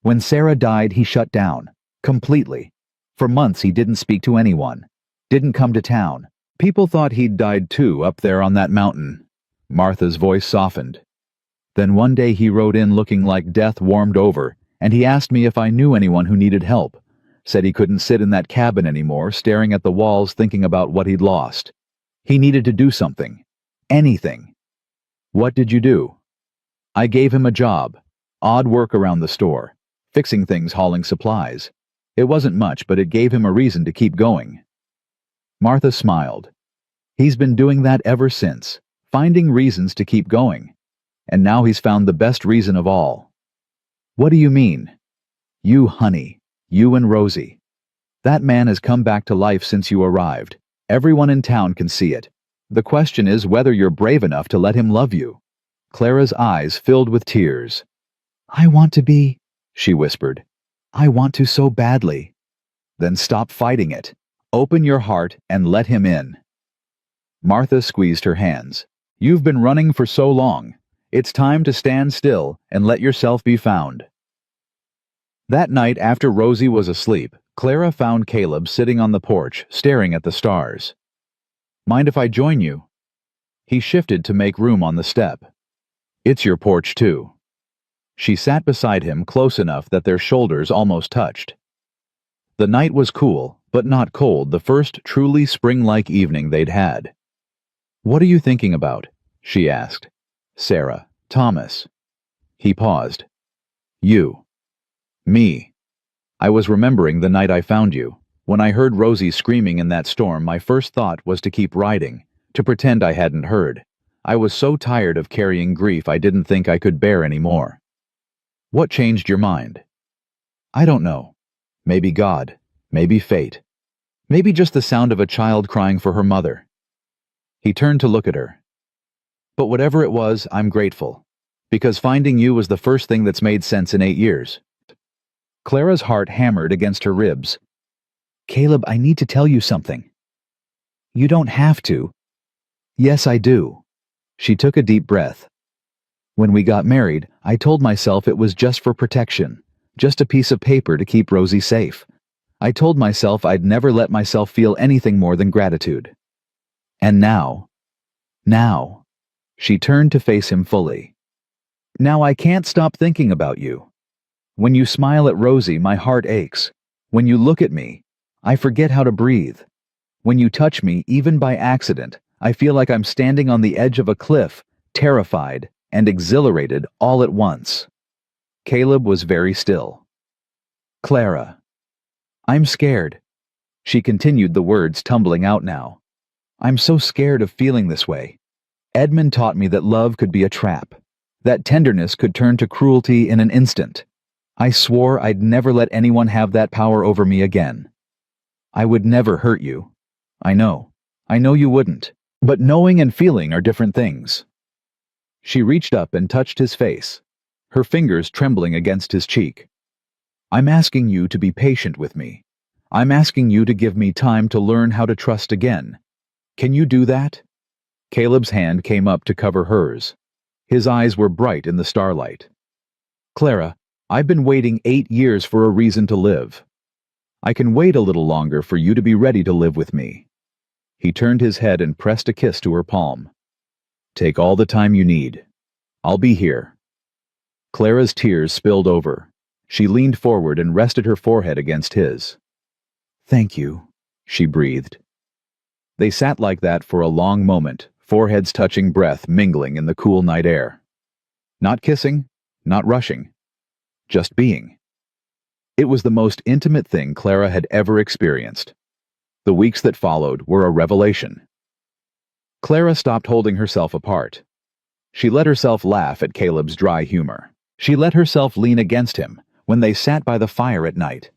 When Sarah died, he shut down. Completely. For months he didn't speak to anyone. Didn't come to town. People thought he'd died too up there on that mountain. Martha's voice softened. Then one day he rode in looking like death warmed over, and he asked me if I knew anyone who needed help. Said he couldn't sit in that cabin anymore, staring at the walls thinking about what he'd lost. He needed to do something. Anything. What did you do? I gave him a job. Odd work around the store. Fixing things, hauling supplies. It wasn't much, but it gave him a reason to keep going. Martha smiled. He's been doing that ever since, finding reasons to keep going. And now he's found the best reason of all. What do you mean? You, honey. You and Rosie. That man has come back to life since you arrived. Everyone in town can see it. The question is whether you're brave enough to let him love you. Clara's eyes filled with tears. I want to be, she whispered. I want to so badly. Then stop fighting it. Open your heart and let him in. Martha squeezed her hands. You've been running for so long. It's time to stand still and let yourself be found. That night, after Rosie was asleep, Clara found Caleb sitting on the porch, staring at the stars. Mind if I join you? He shifted to make room on the step. It's your porch, too. She sat beside him close enough that their shoulders almost touched. The night was cool, but not cold, the first truly spring-like evening they'd had. What are you thinking about? She asked. Sarah, Thomas. He paused. You. Me. I was remembering the night I found you. When I heard Rosie screaming in that storm, my first thought was to keep riding, to pretend I hadn't heard. I was so tired of carrying grief I didn't think I could bear any more. What changed your mind? I don't know. Maybe God. Maybe fate. Maybe just the sound of a child crying for her mother. He turned to look at her. But whatever it was, I'm grateful. Because finding you was the first thing that's made sense in 8 years. Clara's heart hammered against her ribs. Caleb, I need to tell you something. You don't have to. Yes, I do. She took a deep breath. When we got married, I told myself it was just for protection, just a piece of paper to keep Rosie safe. I told myself I'd never let myself feel anything more than gratitude. And now, she turned to face him fully. Now I can't stop thinking about you. When you smile at Rosie, my heart aches. When you look at me, I forget how to breathe. When you touch me, even by accident, I feel like I'm standing on the edge of a cliff, terrified and exhilarated all at once. Caleb was very still. Clara. I'm scared. She continued, the words tumbling out now. I'm so scared of feeling this way. Edmund taught me that love could be a trap, that tenderness could turn to cruelty in an instant. I swore I'd never let anyone have that power over me again. I would never hurt you. I know you wouldn't. But knowing and feeling are different things. She reached up and touched his face, her fingers trembling against his cheek. I'm asking you to be patient with me. I'm asking you to give me time to learn how to trust again. Can you do that? Caleb's hand came up to cover hers. His eyes were bright in the starlight. Clara, I've been waiting 8 years for a reason to live. I can wait a little longer for you to be ready to live with me. He turned his head and pressed a kiss to her palm. Take all the time you need. I'll be here. Clara's tears spilled over. She leaned forward and rested her forehead against his. Thank you, she breathed. They sat like that for a long moment, foreheads touching, breath mingling in the cool night air. Not kissing, not rushing, just being. It was the most intimate thing Clara had ever experienced. The weeks that followed were a revelation. Clara stopped holding herself apart. She let herself laugh at Caleb's dry humor. She let herself lean against him when they sat by the fire at night.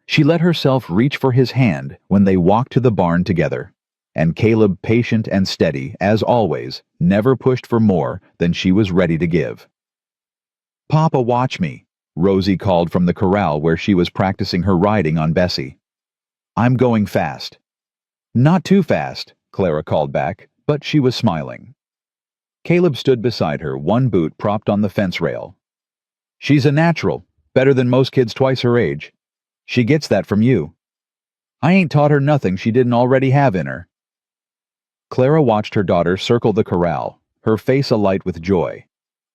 She let herself reach for his hand when they walked to the barn together. And Caleb, patient and steady, as always, never pushed for more than she was ready to give. Papa, watch me, Rosie called from the corral where she was practicing her riding on Bessie. I'm going fast. Not too fast, Clara called back, but she was smiling. Caleb stood beside her, one boot propped on the fence rail. She's a natural, better than most kids twice her age. She gets that from you. I ain't taught her nothing she didn't already have in her. Clara watched her daughter circle the corral, her face alight with joy.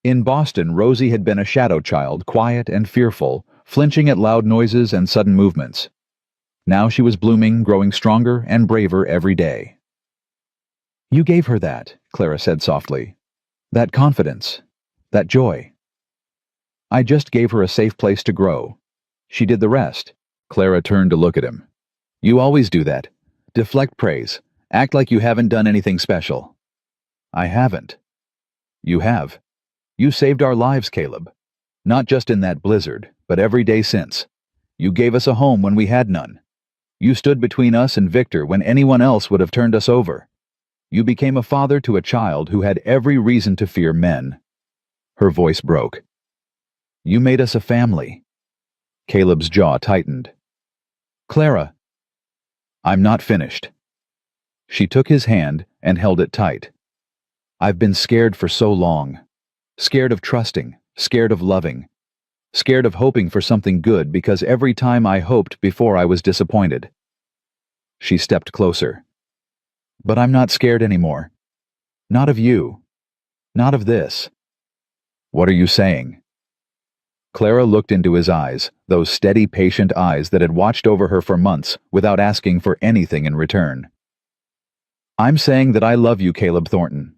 In Boston, Rosie had been a shadow child, quiet and fearful, flinching at loud noises and sudden movements. Now she was blooming, growing stronger and braver every day. You gave her that, Clara said softly. That confidence, that joy. I just gave her a safe place to grow. She did the rest. Clara turned to look at him. You always do that. Deflect praise. Act like you haven't done anything special. I haven't. You have. You saved our lives, Caleb. Not just in that blizzard, but every day since. You gave us a home when we had none. You stood between us and Victor when anyone else would have turned us over. You became a father to a child who had every reason to fear men. Her voice broke. You made us a family. Caleb's jaw tightened. Clara. I'm not finished. She took his hand and held it tight. I've been scared for so long. Scared of trusting, scared of loving, scared of hoping for something good because every time I hoped before I was disappointed. She stepped closer. But I'm not scared anymore. Not of you. Not of this. What are you saying? Clara looked into his eyes, those steady, patient eyes that had watched over her for months without asking for anything in return. I'm saying that I love you, Caleb Thornton.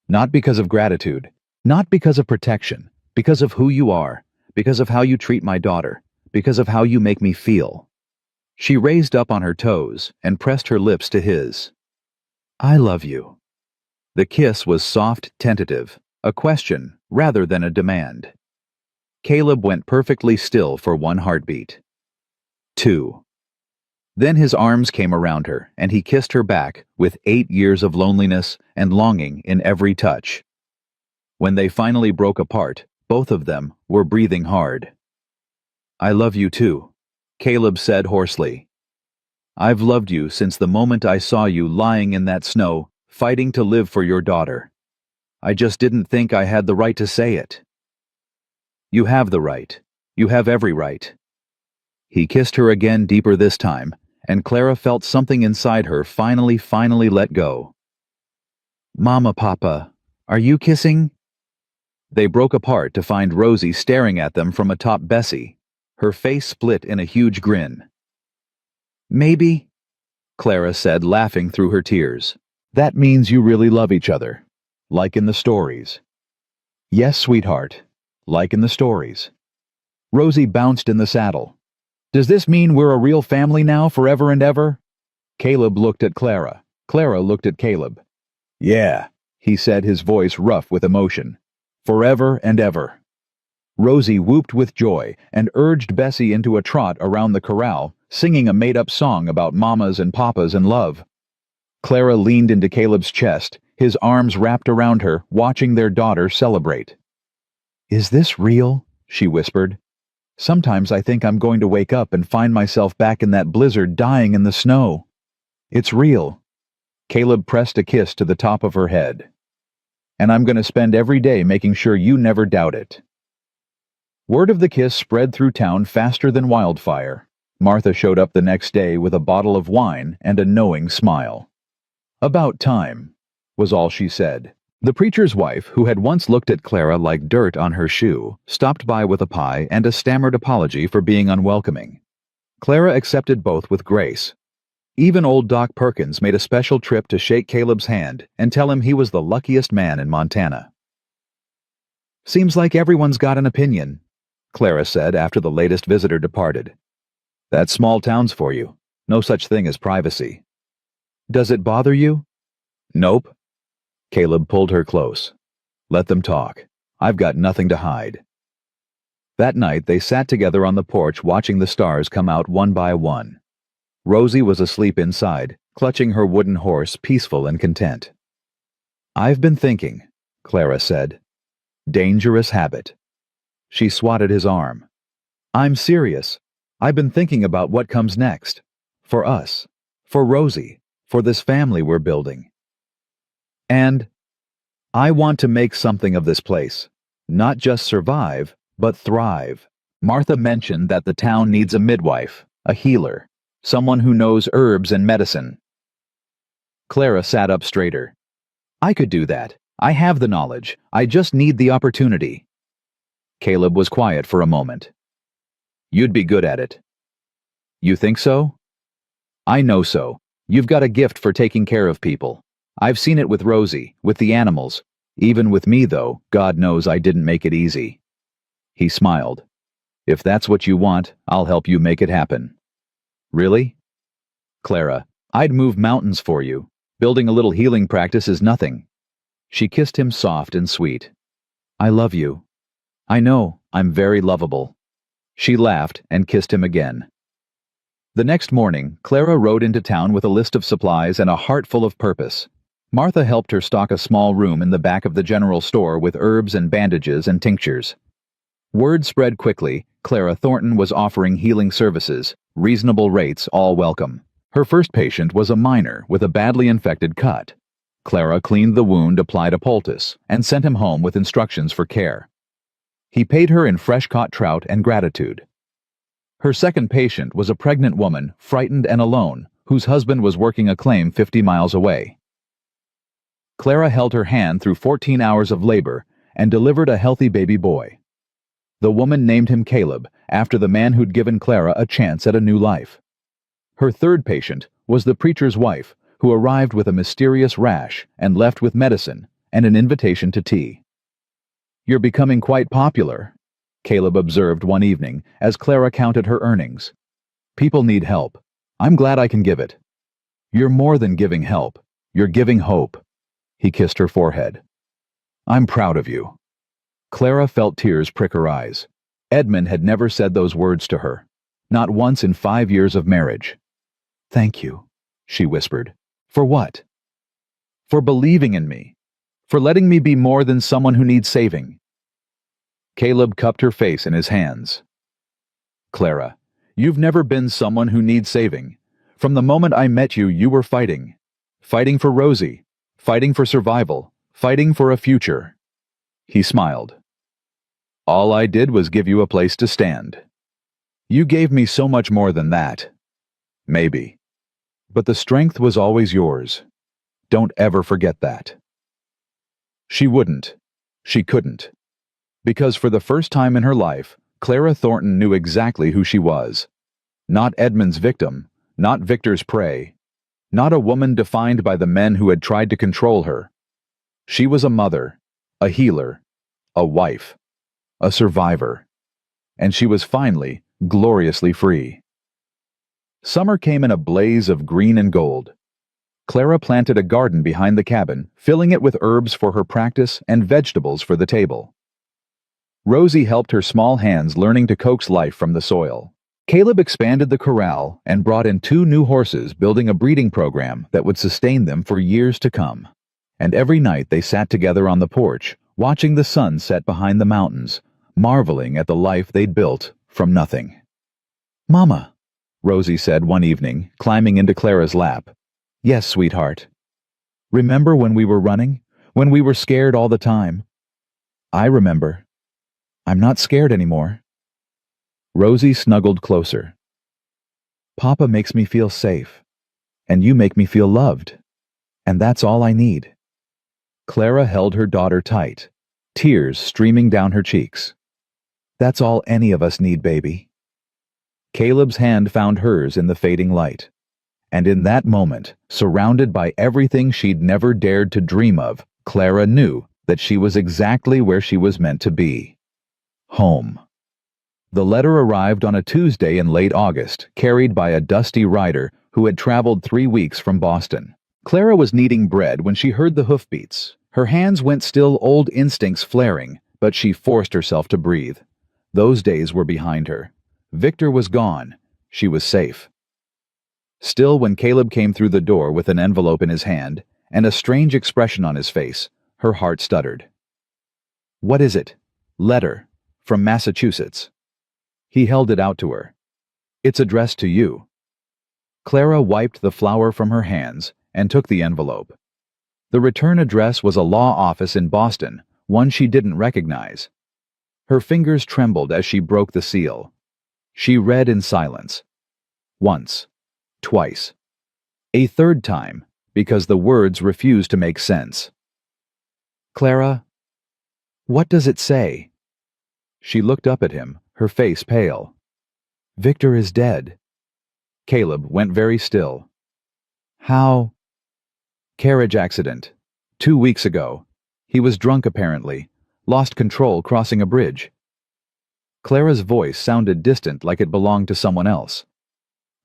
Not because of gratitude, not because of protection, because of who you are, because of how you treat my daughter, because of how you make me feel. She raised up on her toes and pressed her lips to his. I love you. The kiss was soft, tentative, a question rather than a demand. Caleb went perfectly still for one heartbeat. 2. Then his arms came around her, and he kissed her back with 8 years of loneliness and longing in every touch. When they finally broke apart, both of them were breathing hard. I love you too, Caleb said hoarsely. I've loved you since the moment I saw you lying in that snow, fighting to live for your daughter. I just didn't think I had the right to say it. You have the right. You have every right. He kissed her again, deeper this time, and Clara felt something inside her finally let go. Mama, Papa, are you kissing? They broke apart to find Rosie staring at them from atop Bessie, her face split in a huge grin. Maybe, Clara said, laughing through her tears. That means you really love each other, like in the stories. Yes, sweetheart, like in the stories. Rosie bounced in the saddle. Does this mean we're a real family now, forever and ever? Caleb looked at Clara. Clara looked at Caleb. Yeah, he said, his voice rough with emotion. Forever and ever. Rosie whooped with joy and urged Bessie into a trot around the corral, singing a made-up song about mamas and papas and love. Clara leaned into Caleb's chest, his arms wrapped around her, watching their daughter celebrate. Is this real? She whispered. Sometimes I think I'm going to wake up and find myself back in that blizzard dying in the snow. It's real. Caleb pressed a kiss to the top of her head. And I'm going to spend every day making sure you never doubt it. Word of the kiss spread through town faster than wildfire. Martha showed up the next day with a bottle of wine and a knowing smile. About time, was all she said. The preacher's wife, who had once looked at Clara like dirt on her shoe, stopped by with a pie and a stammered apology for being unwelcoming. Clara accepted both with grace. Even old Doc Perkins made a special trip to shake Caleb's hand and tell him he was the luckiest man in Montana. Seems like everyone's got an opinion, Clara said after the latest visitor departed. That's small towns for you. No such thing as privacy. Does it bother you? Nope. Caleb pulled her close. Let them talk. I've got nothing to hide. That night they sat together on the porch watching the stars come out one by one. Rosie was asleep inside, clutching her wooden horse, peaceful and content. I've been thinking, Clara said. Dangerous habit. She swatted his arm. I'm serious. I've been thinking about what comes next. For us. For Rosie. For this family we're building. And I want to make something of this place. Not just survive, but thrive. Martha mentioned that the town needs a midwife, a healer, someone who knows herbs and medicine. Clara sat up straighter. I could do that. I have the knowledge. I just need the opportunity. Caleb was quiet for a moment. You'd be good at it. You think so? I know so. You've got a gift for taking care of people. I've seen it with Rosie, with the animals. Even with me, though, God knows I didn't make it easy. He smiled. If that's what you want, I'll help you make it happen. Really? Clara, I'd move mountains for you. Building a little healing practice is nothing. She kissed him soft and sweet. I love you. I know, I'm very lovable. She laughed and kissed him again. The next morning, Clara rode into town with a list of supplies and a heart full of purpose. Martha helped her stock a small room in the back of the general store with herbs and bandages and tinctures. Word spread quickly. Clara Thornton was offering healing services, reasonable rates, all welcome. Her first patient was a miner with a badly infected cut. Clara cleaned the wound, applied a poultice, and sent him home with instructions for care. He paid her in fresh-caught trout and gratitude. Her second patient was a pregnant woman, frightened and alone, whose husband was working a claim 50 miles away. Clara held her hand through 14 hours of labor and delivered a healthy baby boy. The woman named him Caleb, after the man who'd given Clara a chance at a new life. Her third patient was the preacher's wife, who arrived with a mysterious rash and left with medicine and an invitation to tea. You're becoming quite popular, Caleb observed one evening as Clara counted her earnings. People need help. I'm glad I can give it. You're more than giving help. You're giving hope. He kissed her forehead. I'm proud of you. Clara felt tears prick her eyes. Edmund had never said those words to her. Not once in 5 years of marriage. Thank you, she whispered. For what? For believing in me. For letting me be more than someone who needs saving. Caleb cupped her face in his hands. Clara, you've never been someone who needs saving. From the moment I met you, you were fighting. Fighting for Rosie. Fighting for survival. Fighting for a future. He smiled. All I did was give you a place to stand. You gave me so much more than that. Maybe. But the strength was always yours. Don't ever forget that. She wouldn't. She couldn't. Because for the first time in her life, Clara Thornton knew exactly who she was. Not Edmund's victim, not Victor's prey, not a woman defined by the men who had tried to control her. She was a mother, a healer, a wife, a survivor. And she was finally, gloriously free. Summer came in a blaze of green and gold. Clara planted a garden behind the cabin, filling it with herbs for her practice and vegetables for the table. Rosie helped her small hands learning to coax life from the soil. Caleb expanded the corral and brought in 2 new horses, building a breeding program that would sustain them for years to come. And every night they sat together on the porch, watching the sun set behind the mountains, marveling at the life they'd built from nothing. "Mama," Rosie said one evening, climbing into Clara's lap. "Yes, sweetheart. Remember when we were running? When we were scared all the time?" "I remember. I'm not scared anymore." Rosie snuggled closer. "Papa makes me feel safe, and you make me feel loved, and that's all I need." Clara held her daughter tight, tears streaming down her cheeks. "That's all any of us need, baby." Caleb's hand found hers in the fading light, and in that moment, surrounded by everything she'd never dared to dream of, Clara knew that she was exactly where she was meant to be. Home. The letter arrived on a Tuesday in late August, carried by a dusty rider who had traveled 3 weeks from Boston. Clara was kneading bread when she heard the hoofbeats. Her hands went still, old instincts flaring, but she forced herself to breathe. Those days were behind her. Victor was gone. She was safe. Still, when Caleb came through the door with an envelope in his hand and a strange expression on his face, her heart stuttered. "What is it?" "Letter. From Massachusetts." He held it out to her. "It's addressed to you." Clara wiped the flour from her hands and took the envelope. The return address was a law office in Boston, one she didn't recognize. Her fingers trembled as she broke the seal. She read in silence. Once. Twice. A third time, because the words refused to make sense. "Clara, what does it say?" She looked up at him, her face pale. "Victor is dead." Caleb went very still. "How?" "Carriage accident. 2 weeks ago. He was drunk apparently. Lost control crossing a bridge." Clara's voice sounded distant, like it belonged to someone else.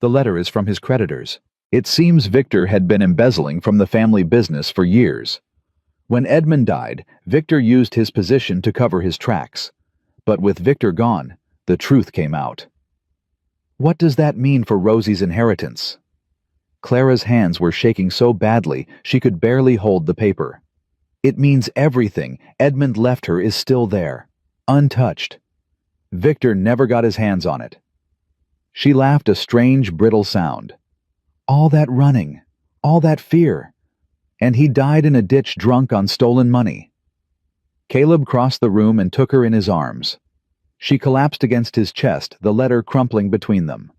"The letter is from his creditors. It seems Victor had been embezzling from the family business for years. When Edmund died, Victor used his position to cover his tracks. But with Victor gone, the truth came out." "What does that mean for Rosie's inheritance?" Clara's hands were shaking so badly she could barely hold the paper. "It means everything Edmund left her is still there, untouched. Victor never got his hands on it." She laughed, a strange, brittle sound. "All that running, all that fear. And he died in a ditch drunk on stolen money." Caleb crossed the room and took her in his arms. She collapsed against his chest, the letter crumpling between them.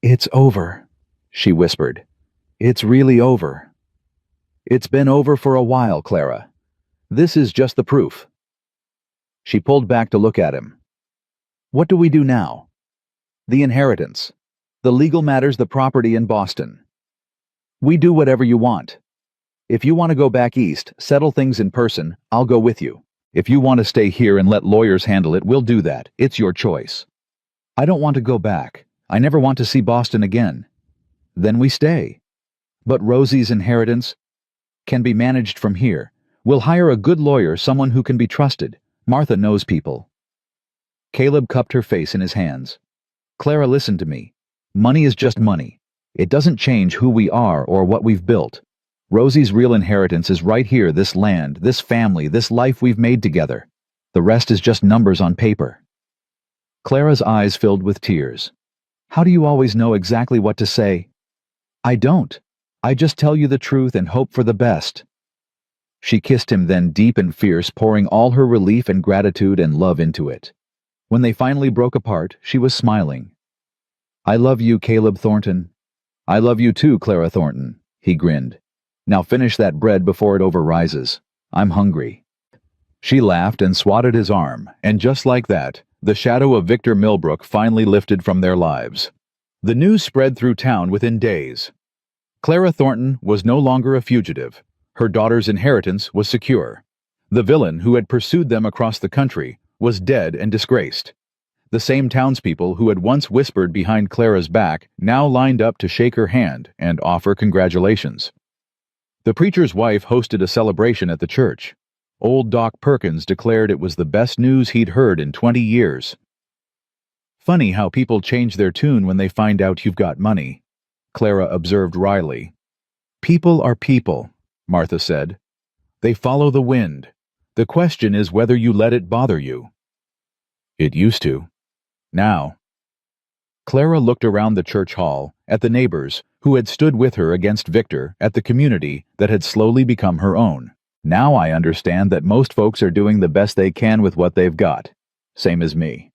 "It's over," she whispered. "It's really over." "It's been over for a while, Clara. This is just the proof." She pulled back to look at him. "What do we do now?" "The inheritance. The legal matters, the property in Boston. We do whatever you want. If you want to go back east, settle things in person, I'll go with you. If you want to stay here and let lawyers handle it, we'll do that. It's your choice." "I don't want to go back. I never want to see Boston again." "Then we stay. But Rosie's inheritance can be managed from here. We'll hire a good lawyer, someone who can be trusted. Martha knows people." Caleb cupped her face in his hands. "Clara, listen to me. Money is just money. It doesn't change who we are or what we've built. Rosie's real inheritance is right here, this land, this family, this life we've made together. The rest is just numbers on paper." Clara's eyes filled with tears. "How do you always know exactly what to say?" "I don't. I just tell you the truth and hope for the best." She kissed him then, deep and fierce, pouring all her relief and gratitude and love into it. When they finally broke apart, she was smiling. "I love you, Caleb Thornton." "I love you too, Clara Thornton," he grinned. "Now finish that bread before it overrises. I'm hungry." She laughed and swatted his arm, and just like that, the shadow of Victor Millbrook finally lifted from their lives. The news spread through town within days. Clara Thornton was no longer a fugitive. Her daughter's inheritance was secure. The villain who had pursued them across the country was dead and disgraced. The same townspeople who had once whispered behind Clara's back now lined up to shake her hand and offer congratulations. The preacher's wife hosted a celebration at the church. Old Doc Perkins declared it was the best news he'd heard in 20 years. "Funny how people change their tune when they find out you've got money," Clara observed wryly. "People are people," Martha said. "They follow the wind. The question is whether you let it bother you." "It used to. Now." Clara looked around the church hall, at the neighbors, who had stood with her against Victor, at the community that had slowly become her own. "Now I understand that most folks are doing the best they can with what they've got. Same as me.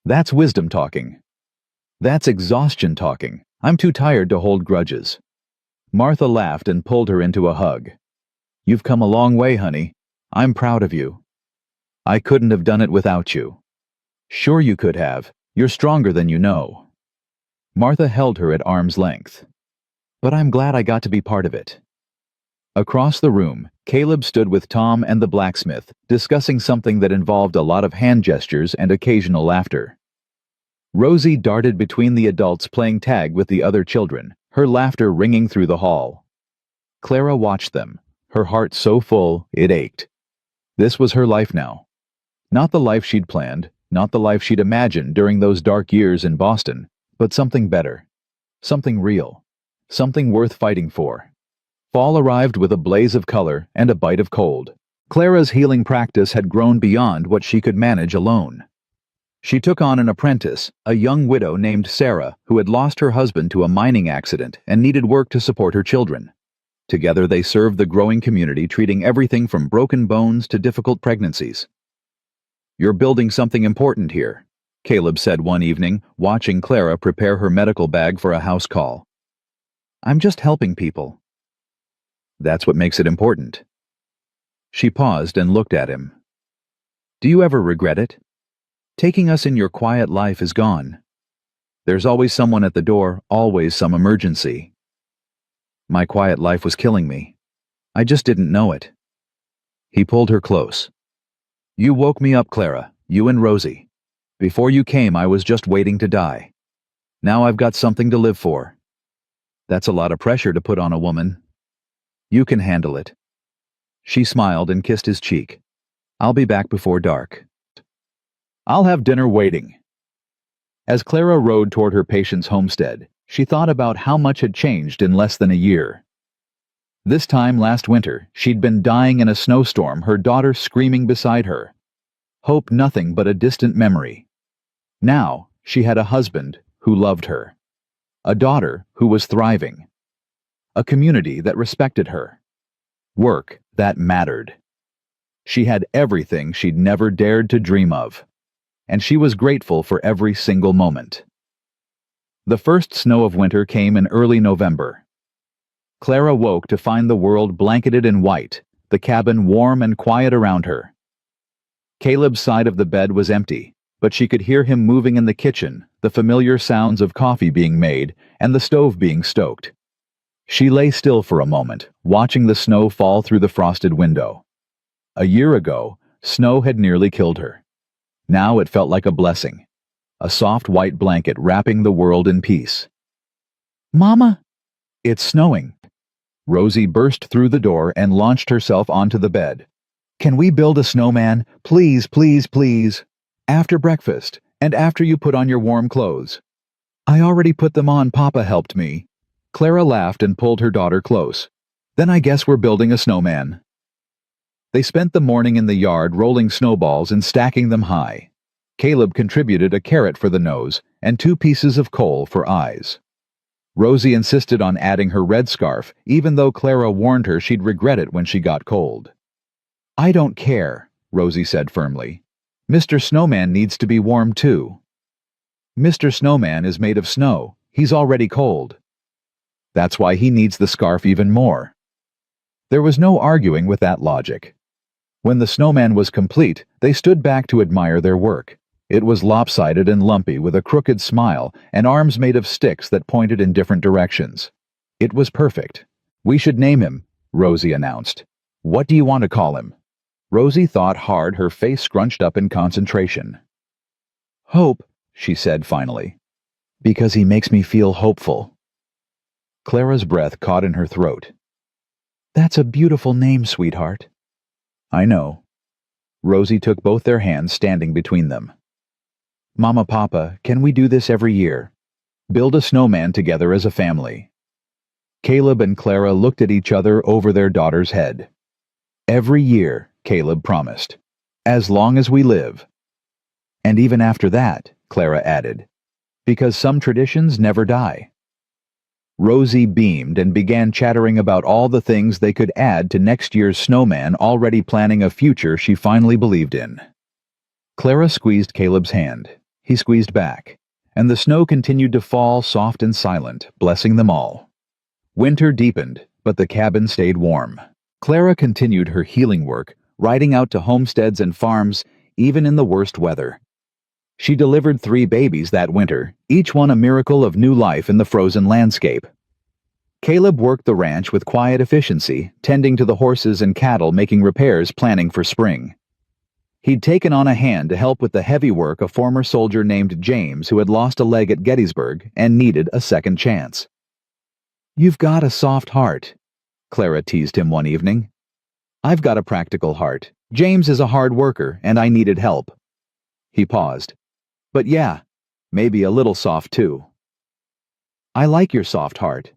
That's wisdom talking. That's exhaustion talking. I'm too tired to hold grudges." Martha laughed and pulled her into a hug. "You've come a long way, honey. I'm proud of you. I couldn't have done it without you." "Sure you could have. You're stronger than you know." Martha held her at arm's length. "But I'm glad I got to be part of it." Across the room, Caleb stood with Tom and the blacksmith, discussing something that involved a lot of hand gestures and occasional laughter. Rosie darted between the adults playing tag with the other children, her laughter ringing through the hall. Clara watched them, her heart so full it ached. This was her life now. Not the life she'd planned, not the life she'd imagined during those dark years in Boston, but something better. Something real. Something worth fighting for. Fall arrived with a blaze of color and a bite of cold. Clara's healing practice had grown beyond what she could manage alone. She took on an apprentice, a young widow named Sarah, who had lost her husband to a mining accident and needed work to support her children. Together they served the growing community, treating everything from broken bones to difficult pregnancies. "You're building something important here," Caleb said one evening, watching Clara prepare her medical bag for a house call. "I'm just helping people." "That's what makes it important." She paused and looked at him. "Do you ever regret it? Taking us in your quiet life is gone. There's always someone at the door, always some emergency. My quiet life was killing me. I just didn't know it." He pulled her close. "You woke me up, Clara, you and Rosie. Before you came, I was just waiting to die. Now I've got something to live for. That's a lot of pressure to put on a woman. You can handle it." She smiled and kissed his cheek. "I'll be back before dark. I'll have dinner waiting." As Clara rode toward her patient's homestead, she thought about how much had changed in less than a year. This time last winter, she'd been dying in a snowstorm, her daughter screaming beside her. Hope nothing but a distant memory. Now, she had a husband who loved her. A daughter who was thriving. A community that respected her. Work that mattered. She had everything she'd never dared to dream of. And she was grateful for every single moment. The first snow of winter came in early November. Clara woke to find the world blanketed in white, the cabin warm and quiet around her. Caleb's side of the bed was empty, but she could hear him moving in the kitchen, the familiar sounds of coffee being made and the stove being stoked. She lay still for a moment, watching the snow fall through the frosted window. A year ago, snow had nearly killed her. Now it felt like a blessing, a soft white blanket wrapping the world in peace. "Mama!" "It's snowing." Rosie burst through the door and launched herself onto the bed. "Can we build a snowman? Please, please, please. After breakfast, and after you put on your warm clothes." "I already put them on, Papa helped me." Clara laughed and pulled her daughter close. "Then I guess we're building a snowman." They spent the morning in the yard rolling snowballs and stacking them high. Caleb contributed a carrot for the nose and 2 pieces of coal for eyes. Rosie insisted on adding her red scarf, even though Clara warned her she'd regret it when she got cold. "I don't care," Rosie said firmly. "Mr. Snowman needs to be warm too." "Mr. Snowman is made of snow. He's already cold." "That's why he needs the scarf even more." There was no arguing with that logic. When the snowman was complete, they stood back to admire their work. It was lopsided and lumpy with a crooked smile and arms made of sticks that pointed in different directions. It was perfect. "We should name him," Rosie announced. "What do you want to call him?" Rosie thought hard, her face scrunched up in concentration. "Hope," she said finally. Because he makes me feel hopeful. Clara's breath caught in her throat. That's a beautiful name, sweetheart. I know. Rosie took both their hands, standing between them. Mama, Papa, can we do this every year? Build a snowman together as a family. Caleb and Clara looked at each other over their daughter's head. Every year, Caleb promised. As long as we live. And even after that, Clara added. Because some traditions never die. Rosie beamed and began chattering about all the things they could add to next year's snowman, already planning a future she finally believed in. Clara squeezed Caleb's hand. He squeezed back, and the snow continued to fall soft and silent, blessing them all. Winter deepened, but the cabin stayed warm. Clara continued her healing work, riding out to homesteads and farms, even in the worst weather. She delivered 3 babies that winter, each one a miracle of new life in the frozen landscape. Caleb worked the ranch with quiet efficiency, tending to the horses and cattle, making repairs, planning for spring. He'd taken on a hand to help with the heavy work a former soldier named James who had lost a leg at Gettysburg and needed a second chance. You've got a soft heart, Clara teased him one evening. I've got a practical heart. James is a hard worker, and I needed help. He paused. But yeah, maybe a little soft too. I like your soft heart.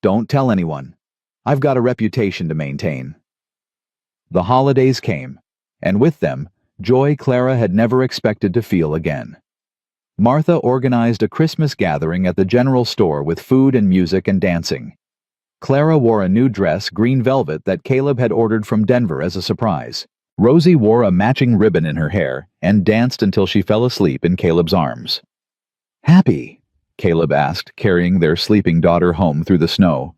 Don't tell anyone. I've got a reputation to maintain. The holidays came, and with them, joy Clara had never expected to feel again. Martha organized a Christmas gathering at the general store with food and music and dancing. Clara wore a new dress, green velvet, that Caleb had ordered from Denver as a surprise. Rosie wore a matching ribbon in her hair and danced until she fell asleep in Caleb's arms. Happy? Caleb asked, carrying their sleeping daughter home through the snow.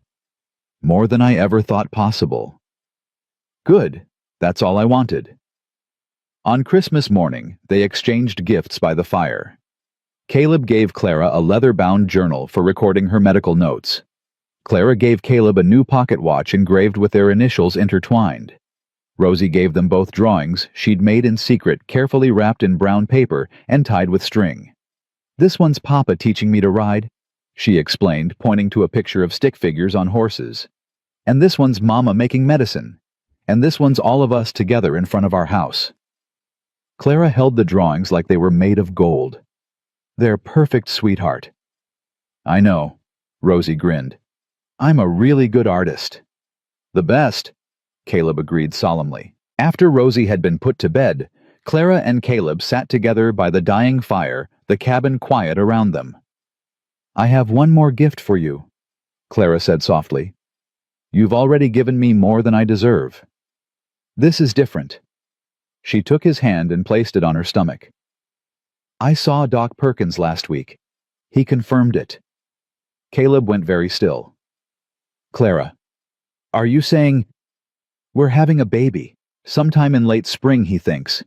More than I ever thought possible. Good. That's all I wanted. On Christmas morning, they exchanged gifts by the fire. Caleb gave Clara a leather-bound journal for recording her medical notes. Clara gave Caleb a new pocket watch engraved with their initials intertwined. Rosie gave them both drawings she'd made in secret, carefully wrapped in brown paper and tied with string. This one's Papa teaching me to ride, she explained, pointing to a picture of stick figures on horses. And this one's Mama making medicine. And this one's all of us together in front of our house. Clara held the drawings like they were made of gold. They're perfect, sweetheart. I know, Rosie grinned. I'm a really good artist. The best, Caleb agreed solemnly. After Rosie had been put to bed, Clara and Caleb sat together by the dying fire, the cabin quiet around them. I have one more gift for you, Clara said softly. You've already given me more than I deserve. This is different. She took his hand and placed it on her stomach. I saw Doc Perkins last week. He confirmed it. Caleb went very still. Clara, are you saying... We're having a baby, sometime in late spring, he thinks.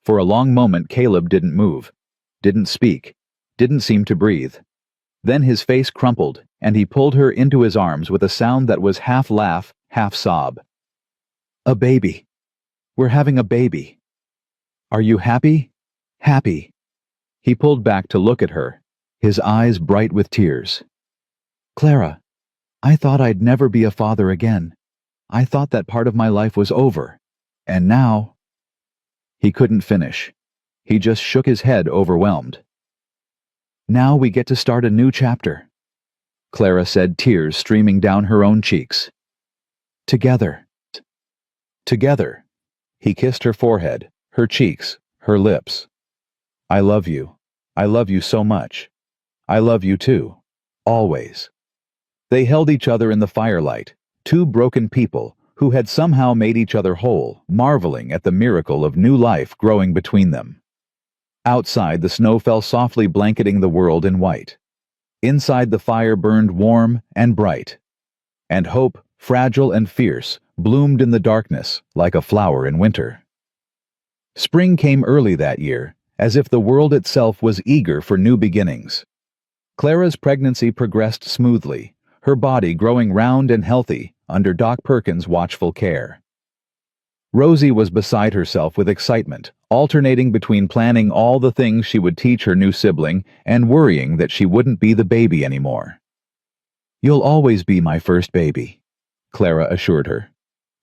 For a long moment Caleb didn't move, didn't speak, didn't seem to breathe. Then his face crumpled, and he pulled her into his arms with a sound that was half laugh, half sob. A baby. We're having a baby. Are you happy? Happy. He pulled back to look at her, his eyes bright with tears. Clara, I thought I'd never be a father again. I thought that part of my life was over. And now... He couldn't finish. He just shook his head, overwhelmed. Now we get to start a new chapter, Clara said, tears streaming down her own cheeks. Together. Together. He kissed her forehead, her cheeks, her lips. I love you. I love you so much. I love you too. Always. They held each other in the firelight, two broken people who had somehow made each other whole, marveling at the miracle of new life growing between them. Outside, the snow fell softly, blanketing the world in white. Inside, the fire burned warm and bright. And hope, fragile and fierce, bloomed in the darkness like a flower in winter. Spring came early that year, as if the world itself was eager for new beginnings. Clara's pregnancy progressed smoothly, her body growing round and healthy under Doc Perkins' watchful care. Rosie was beside herself with excitement, alternating between planning all the things she would teach her new sibling and worrying that she wouldn't be the baby anymore. "You'll always be my first baby," Clara assured her.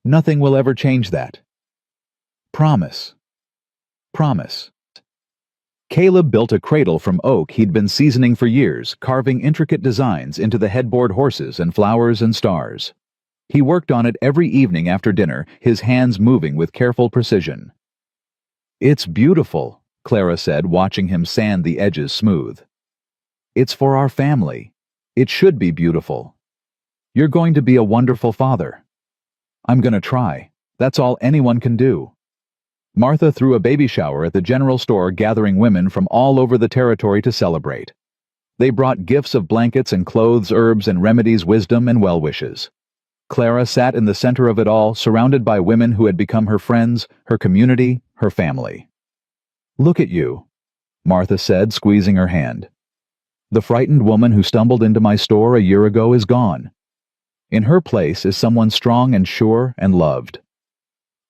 "Nothing will ever change that. Promise. Promise." Caleb built a cradle from oak he'd been seasoning for years, carving intricate designs into the headboard horses and flowers and stars. He worked on it every evening after dinner, his hands moving with careful precision. "It's beautiful," Clara said, watching him sand the edges smooth. "It's for our family. It should be beautiful. You're going to be a wonderful father." "I'm gonna try. That's all anyone can do." Martha threw a baby shower at the general store, gathering women from all over the territory to celebrate. They brought gifts of blankets and clothes, herbs and remedies, wisdom and well-wishes. Clara sat in the center of it all, surrounded by women who had become her friends, her community, her family. "Look at you," Martha said, squeezing her hand. "The frightened woman who stumbled into my store a year ago is gone. In her place is someone strong and sure and loved.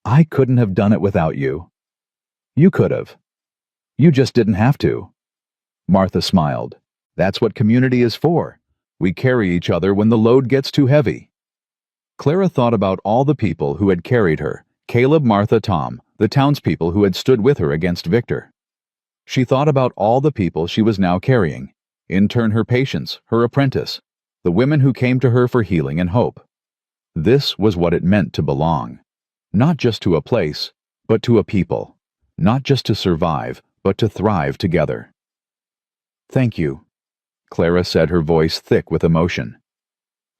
I couldn't have done it without you. You could have. You just didn't have to." Martha smiled. "That's what community is for. We carry each other when the load gets too heavy." Clara thought about all the people who had carried her: Caleb, Martha, Tom, the townspeople who had stood with her against Victor. She thought about all the people she was now carrying, in turn her patients, her apprentice, the women who came to her for healing and hope. This was what it meant to belong. Not just to a place, but to a people. Not just to survive, but to thrive together. "Thank you," Clara said, her voice thick with emotion.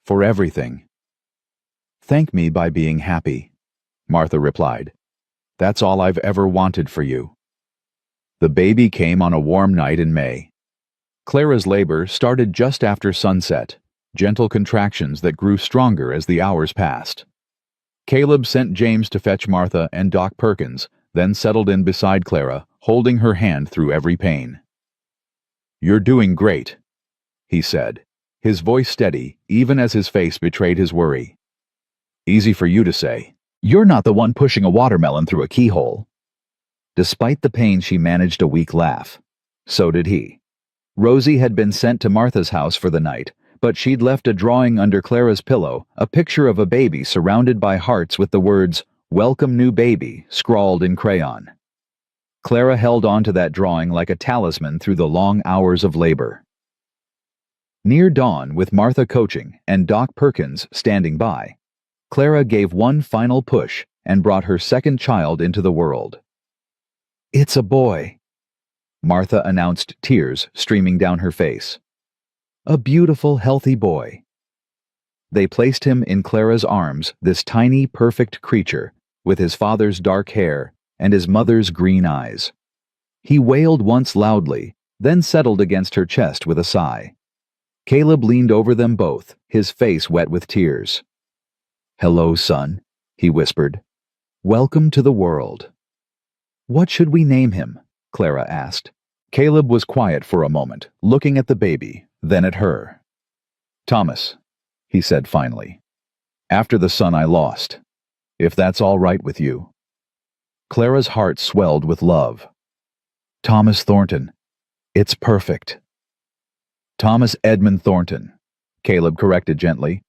"For everything." "Thank me by being happy," Martha replied. "That's all I've ever wanted for you." The baby came on a warm night in May. Clara's labor started just after sunset, gentle contractions that grew stronger as the hours passed. Caleb sent James to fetch Martha and Doc Perkins, then settled in beside Clara, holding her hand through every pain. "You're doing great," he said, his voice steady, even as his face betrayed his worry. "Easy for you to say. You're not the one pushing a watermelon through a keyhole." Despite the pain, she managed a weak laugh. So did he. Rosie had been sent to Martha's house for the night, but she'd left a drawing under Clara's pillow, a picture of a baby surrounded by hearts with the words, "Welcome new baby," scrawled in crayon. Clara held on to that drawing like a talisman through the long hours of labor. Near dawn, with Martha coaching and Doc Perkins standing by, Clara gave one final push and brought her second child into the world. "It's a boy," Martha announced, tears streaming down her face. "A beautiful, healthy boy." They placed him in Clara's arms, this tiny, perfect creature, with his father's dark hair and his mother's green eyes. He wailed once loudly, then settled against her chest with a sigh. Caleb leaned over them both, his face wet with tears. "Hello, son," he whispered. "Welcome to the world." "What should we name him?" Clara asked. Caleb was quiet for a moment, looking at the baby, then at her. "Thomas," he said finally, "after the son I lost, if that's all right with you." Clara's heart swelled with love. "Thomas Thornton. It's perfect." "Thomas Edmund Thornton," Caleb corrected gently,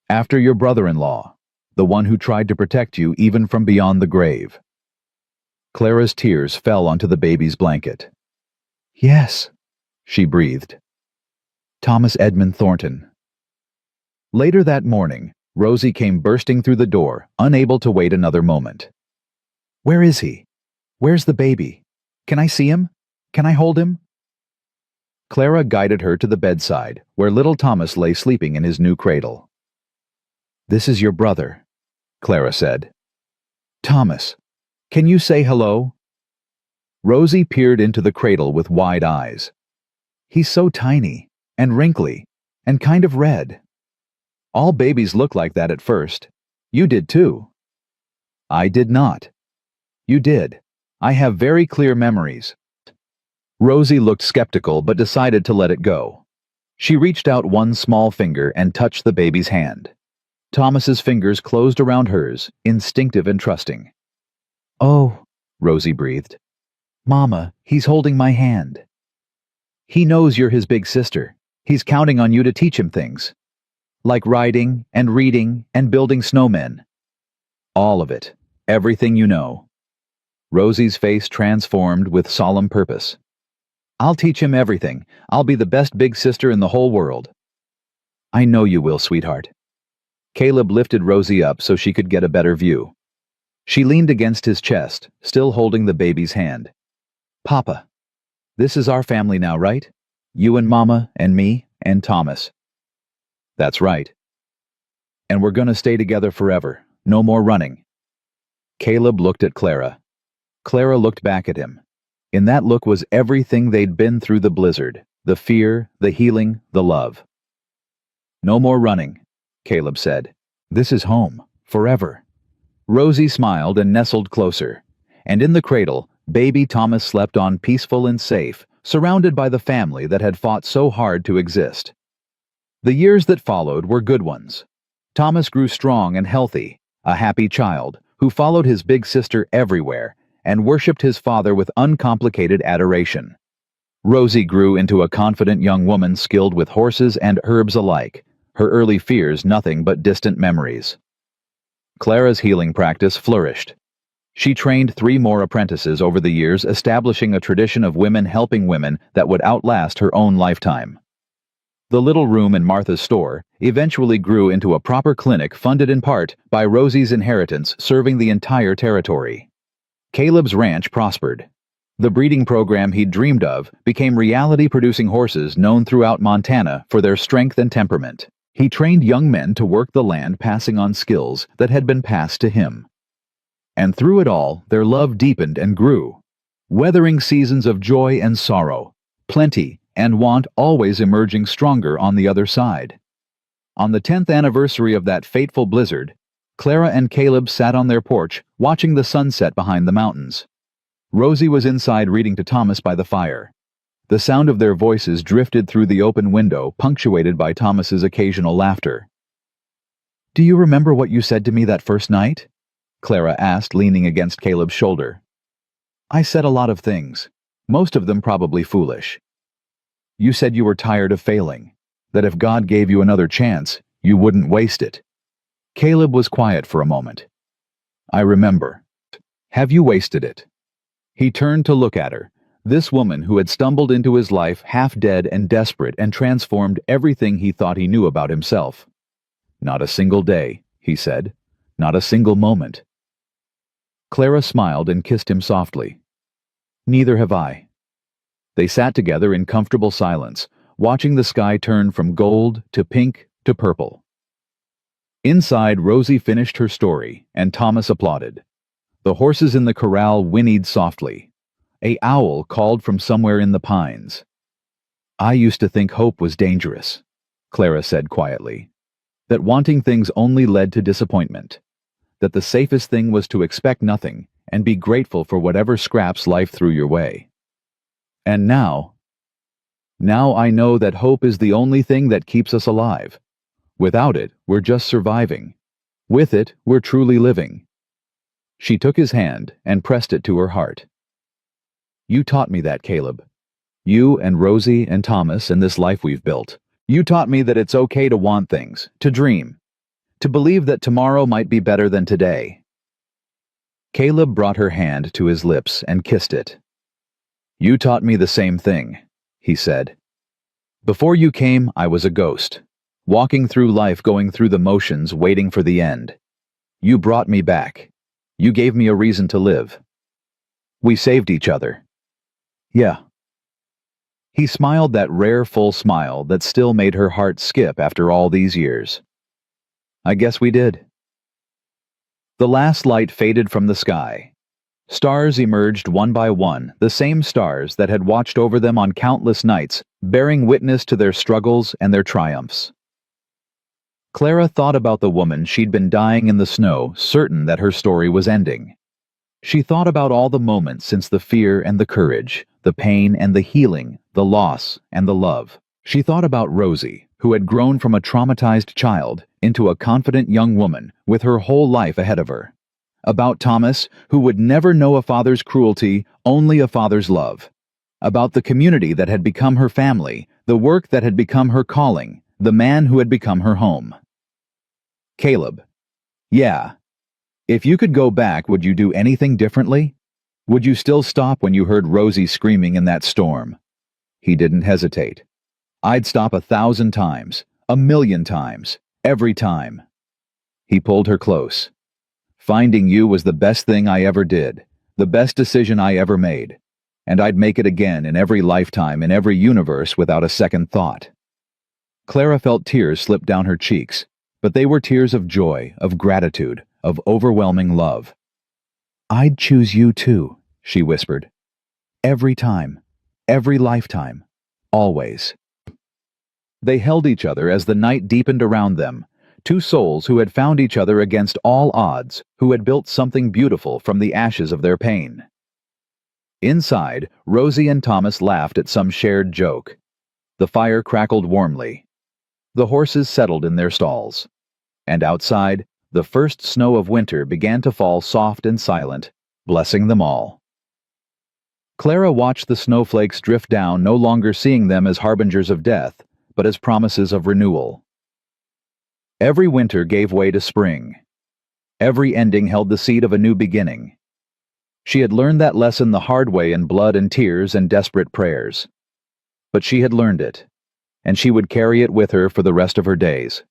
"after your brother-in-law, the one who tried to protect you even from beyond the grave." Clara's tears fell onto the baby's blanket. "Yes," she breathed. "Thomas Edmund Thornton." Later that morning, Rosie came bursting through the door, unable to wait another moment. "Where is he? Where's the baby? Can I see him? Can I hold him?" Clara guided her to the bedside, where little Thomas lay sleeping in his new cradle. "This is your brother," Clara said. "Thomas, can you say hello?" Rosie peered into the cradle with wide eyes. "He's so tiny, and wrinkly, and kind of red. All babies look like that at first. You did too." "I did not." "You did. I have very clear memories." Rosie looked skeptical but decided to let it go. She reached out one small finger and touched the baby's hand. Thomas's fingers closed around hers, instinctive and trusting. Oh, Rosie breathed. Mama, he's holding my hand. He knows you're his big sister. He's counting on you to teach him things. Like riding and reading and building snowmen. All of it. Everything you know. Rosie's face transformed with solemn purpose. I'll teach him everything. I'll be the best big sister in the whole world. I know you will, sweetheart. Caleb lifted Rosie up so she could get a better view. She leaned against his chest, still holding the baby's hand. Papa, this is our family now, right? You and Mama and me and Thomas. That's right. And we're gonna stay together forever. No more running. Caleb looked at Clara. Clara looked back at him. In that look was everything they'd been through: the blizzard, the fear, the healing, the love. No more running, Caleb said. This is home, forever. Rosie smiled and nestled closer, and in the cradle, baby Thomas slept on, peaceful and safe, surrounded by the family that had fought so hard to exist. The years that followed were good ones. Thomas grew strong and healthy, a happy child who followed his big sister everywhere and worshipped his father with uncomplicated adoration. Rosie grew into a confident young woman skilled with horses and herbs alike, her early fears nothing but distant memories. Clara's healing practice flourished. She trained 3 more apprentices over the years, establishing a tradition of women helping women that would outlast her own lifetime. The little room in Martha's store eventually grew into a proper clinic funded in part by Rosie's inheritance, serving the entire territory. Caleb's ranch prospered. The breeding program he'd dreamed of became reality, producing horses known throughout Montana for their strength and temperament. He trained young men to work the land, passing on skills that had been passed to him. And through it all, their love deepened and grew, weathering seasons of joy and sorrow, plenty and want, always emerging stronger on the other side. On the 10th anniversary of that fateful blizzard, Clara and Caleb sat on their porch, watching the sunset behind the mountains. Rosie was inside reading to Thomas by the fire. The sound of their voices drifted through the open window, punctuated by Thomas's occasional laughter. "Do you remember what you said to me that first night?" Clara asked, leaning against Caleb's shoulder. "I said a lot of things, most of them probably foolish. You said you were tired of failing, that if God gave you another chance, you wouldn't waste it." Caleb was quiet for a moment. "I remember. Have you wasted it?" He turned to look at her, this woman who had stumbled into his life half dead and desperate and transformed everything he thought he knew about himself. "Not a single day," he said. "Not a single moment." Clara smiled and kissed him softly. "Neither have I." They sat together in comfortable silence, watching the sky turn from gold to pink to purple. Inside, Rosie finished her story, and Thomas applauded. The horses in the corral whinnied softly. An owl called from somewhere in the pines. "I used to think hope was dangerous," Clara said quietly. "That wanting things only led to disappointment. That the safest thing was to expect nothing and be grateful for whatever scraps life threw your way. And now I know that hope is the only thing that keeps us alive. Without it, we're just surviving. With it, we're truly living." She took his hand and pressed it to her heart. "You taught me that, Caleb. You and Rosie and Thomas and this life we've built. You taught me that it's okay to want things, to dream, to believe that tomorrow might be better than today." Caleb brought her hand to his lips and kissed it. "You taught me the same thing," he said. "Before you came, I was a ghost, walking through life, going through the motions, waiting for the end. You brought me back. You gave me a reason to live. We saved each other." "Yeah." He smiled, that rare full smile that still made her heart skip after all these years. "I guess we did." The last light faded from the sky. Stars emerged one by one, the same stars that had watched over them on countless nights, bearing witness to their struggles and their triumphs. Clara thought about the woman she'd been dying in the snow, certain that her story was ending. She thought about all the moments since the fear and the courage, the pain and the healing, the loss and the love. She thought about Rosie, who had grown from a traumatized child into a confident young woman with her whole life ahead of her. About Thomas, who would never know a father's cruelty, only a father's love. About the community that had become her family, the work that had become her calling, the man who had become her home. Caleb. Yeah. If you could go back, would you do anything differently? Would you still stop when you heard Rosie screaming in that storm? He didn't hesitate. I'd stop 1,000 times, 1,000,000 times, every time. He pulled her close. Finding you was the best thing I ever did, the best decision I ever made, and I'd make it again in every lifetime, in every universe, without a second thought. Clara felt tears slip down her cheeks, but they were tears of joy, of gratitude, of overwhelming love. I'd choose you too, she whispered. Every time, every lifetime, always. They held each other as the night deepened around them, two souls who had found each other against all odds, who had built something beautiful from the ashes of their pain. Inside, Rosie and Thomas laughed at some shared joke. The fire crackled warmly. The horses settled in their stalls. And outside, the first snow of winter began to fall soft and silent, blessing them all. Clara watched the snowflakes drift down, no longer seeing them as harbingers of death, but as promises of renewal. Every winter gave way to spring. Every ending held the seed of a new beginning. She had learned that lesson the hard way in blood and tears and desperate prayers. But she had learned it, and she would carry it with her for the rest of her days.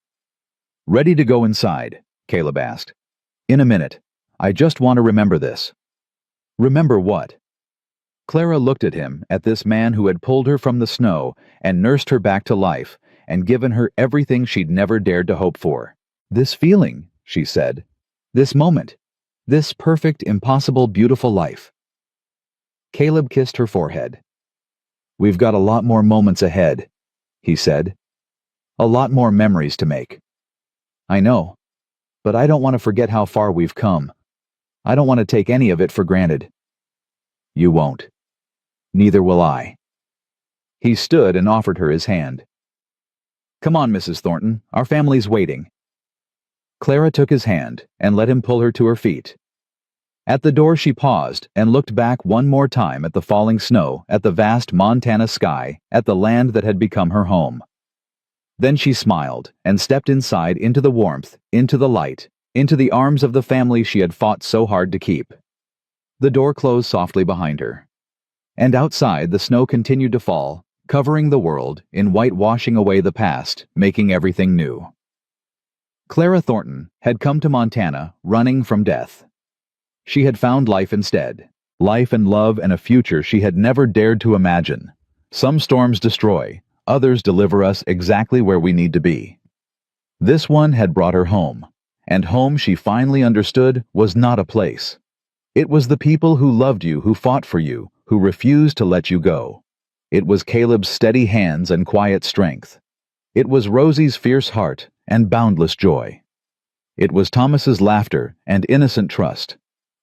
Ready to go inside? Caleb asked. In a minute. I just want to remember this. Remember what? Clara looked at him, at this man who had pulled her from the snow and nursed her back to life and given her everything she'd never dared to hope for. This feeling, she said. This moment. This perfect, impossible, beautiful life. Caleb kissed her forehead. We've got a lot more moments ahead, he said. A lot more memories to make. I know, but I don't want to forget how far we've come. I don't want to take any of it for granted. You won't. Neither will I. He stood and offered her his hand. Come on, Mrs. Thornton, our family's waiting. Clara took his hand and let him pull her to her feet. At the door she paused and looked back one more time at the falling snow, at the vast Montana sky, at the land that had become her home. Then she smiled and stepped inside into the warmth, into the light, into the arms of the family she had fought so hard to keep. The door closed softly behind her. And outside the snow continued to fall, covering the world, in white washing away the past, making everything new. Clara Thornton had come to Montana running from death. She had found life instead, life and love and a future she had never dared to imagine. Some storms destroy, others deliver us exactly where we need to be. This one had brought her home, and home, she finally understood, was not a place. It was the people who loved you, who fought for you, who refused to let you go. It was Caleb's steady hands and quiet strength. It was Rosie's fierce heart and boundless joy. It was Thomas's laughter and innocent trust.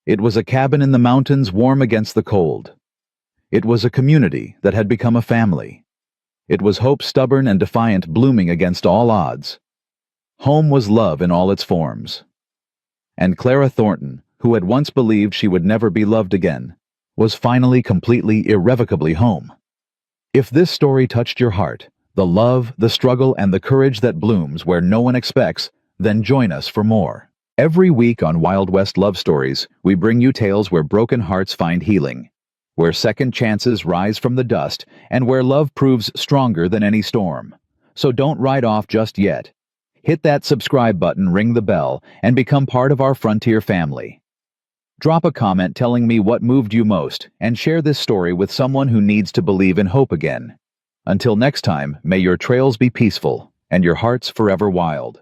It was a cabin in the mountains warm against the cold. It was a community that had become a family. It was hope stubborn and defiant, blooming against all odds. Home was love in all its forms. And Clara Thornton, who had once believed she would never be loved again, was finally completely, irrevocably home. If this story touched your heart, the love, the struggle, and the courage that blooms where no one expects, then join us for more. Every week on Wild West Love Stories, we bring you tales where broken hearts find healing, where second chances rise from the dust, and where love proves stronger than any storm. So don't write off just yet. Hit that subscribe button, ring the bell, and become part of our Frontier family. Drop a comment telling me what moved you most, and share this story with someone who needs to believe in hope again. Until next time, may your trails be peaceful, and your hearts forever wild.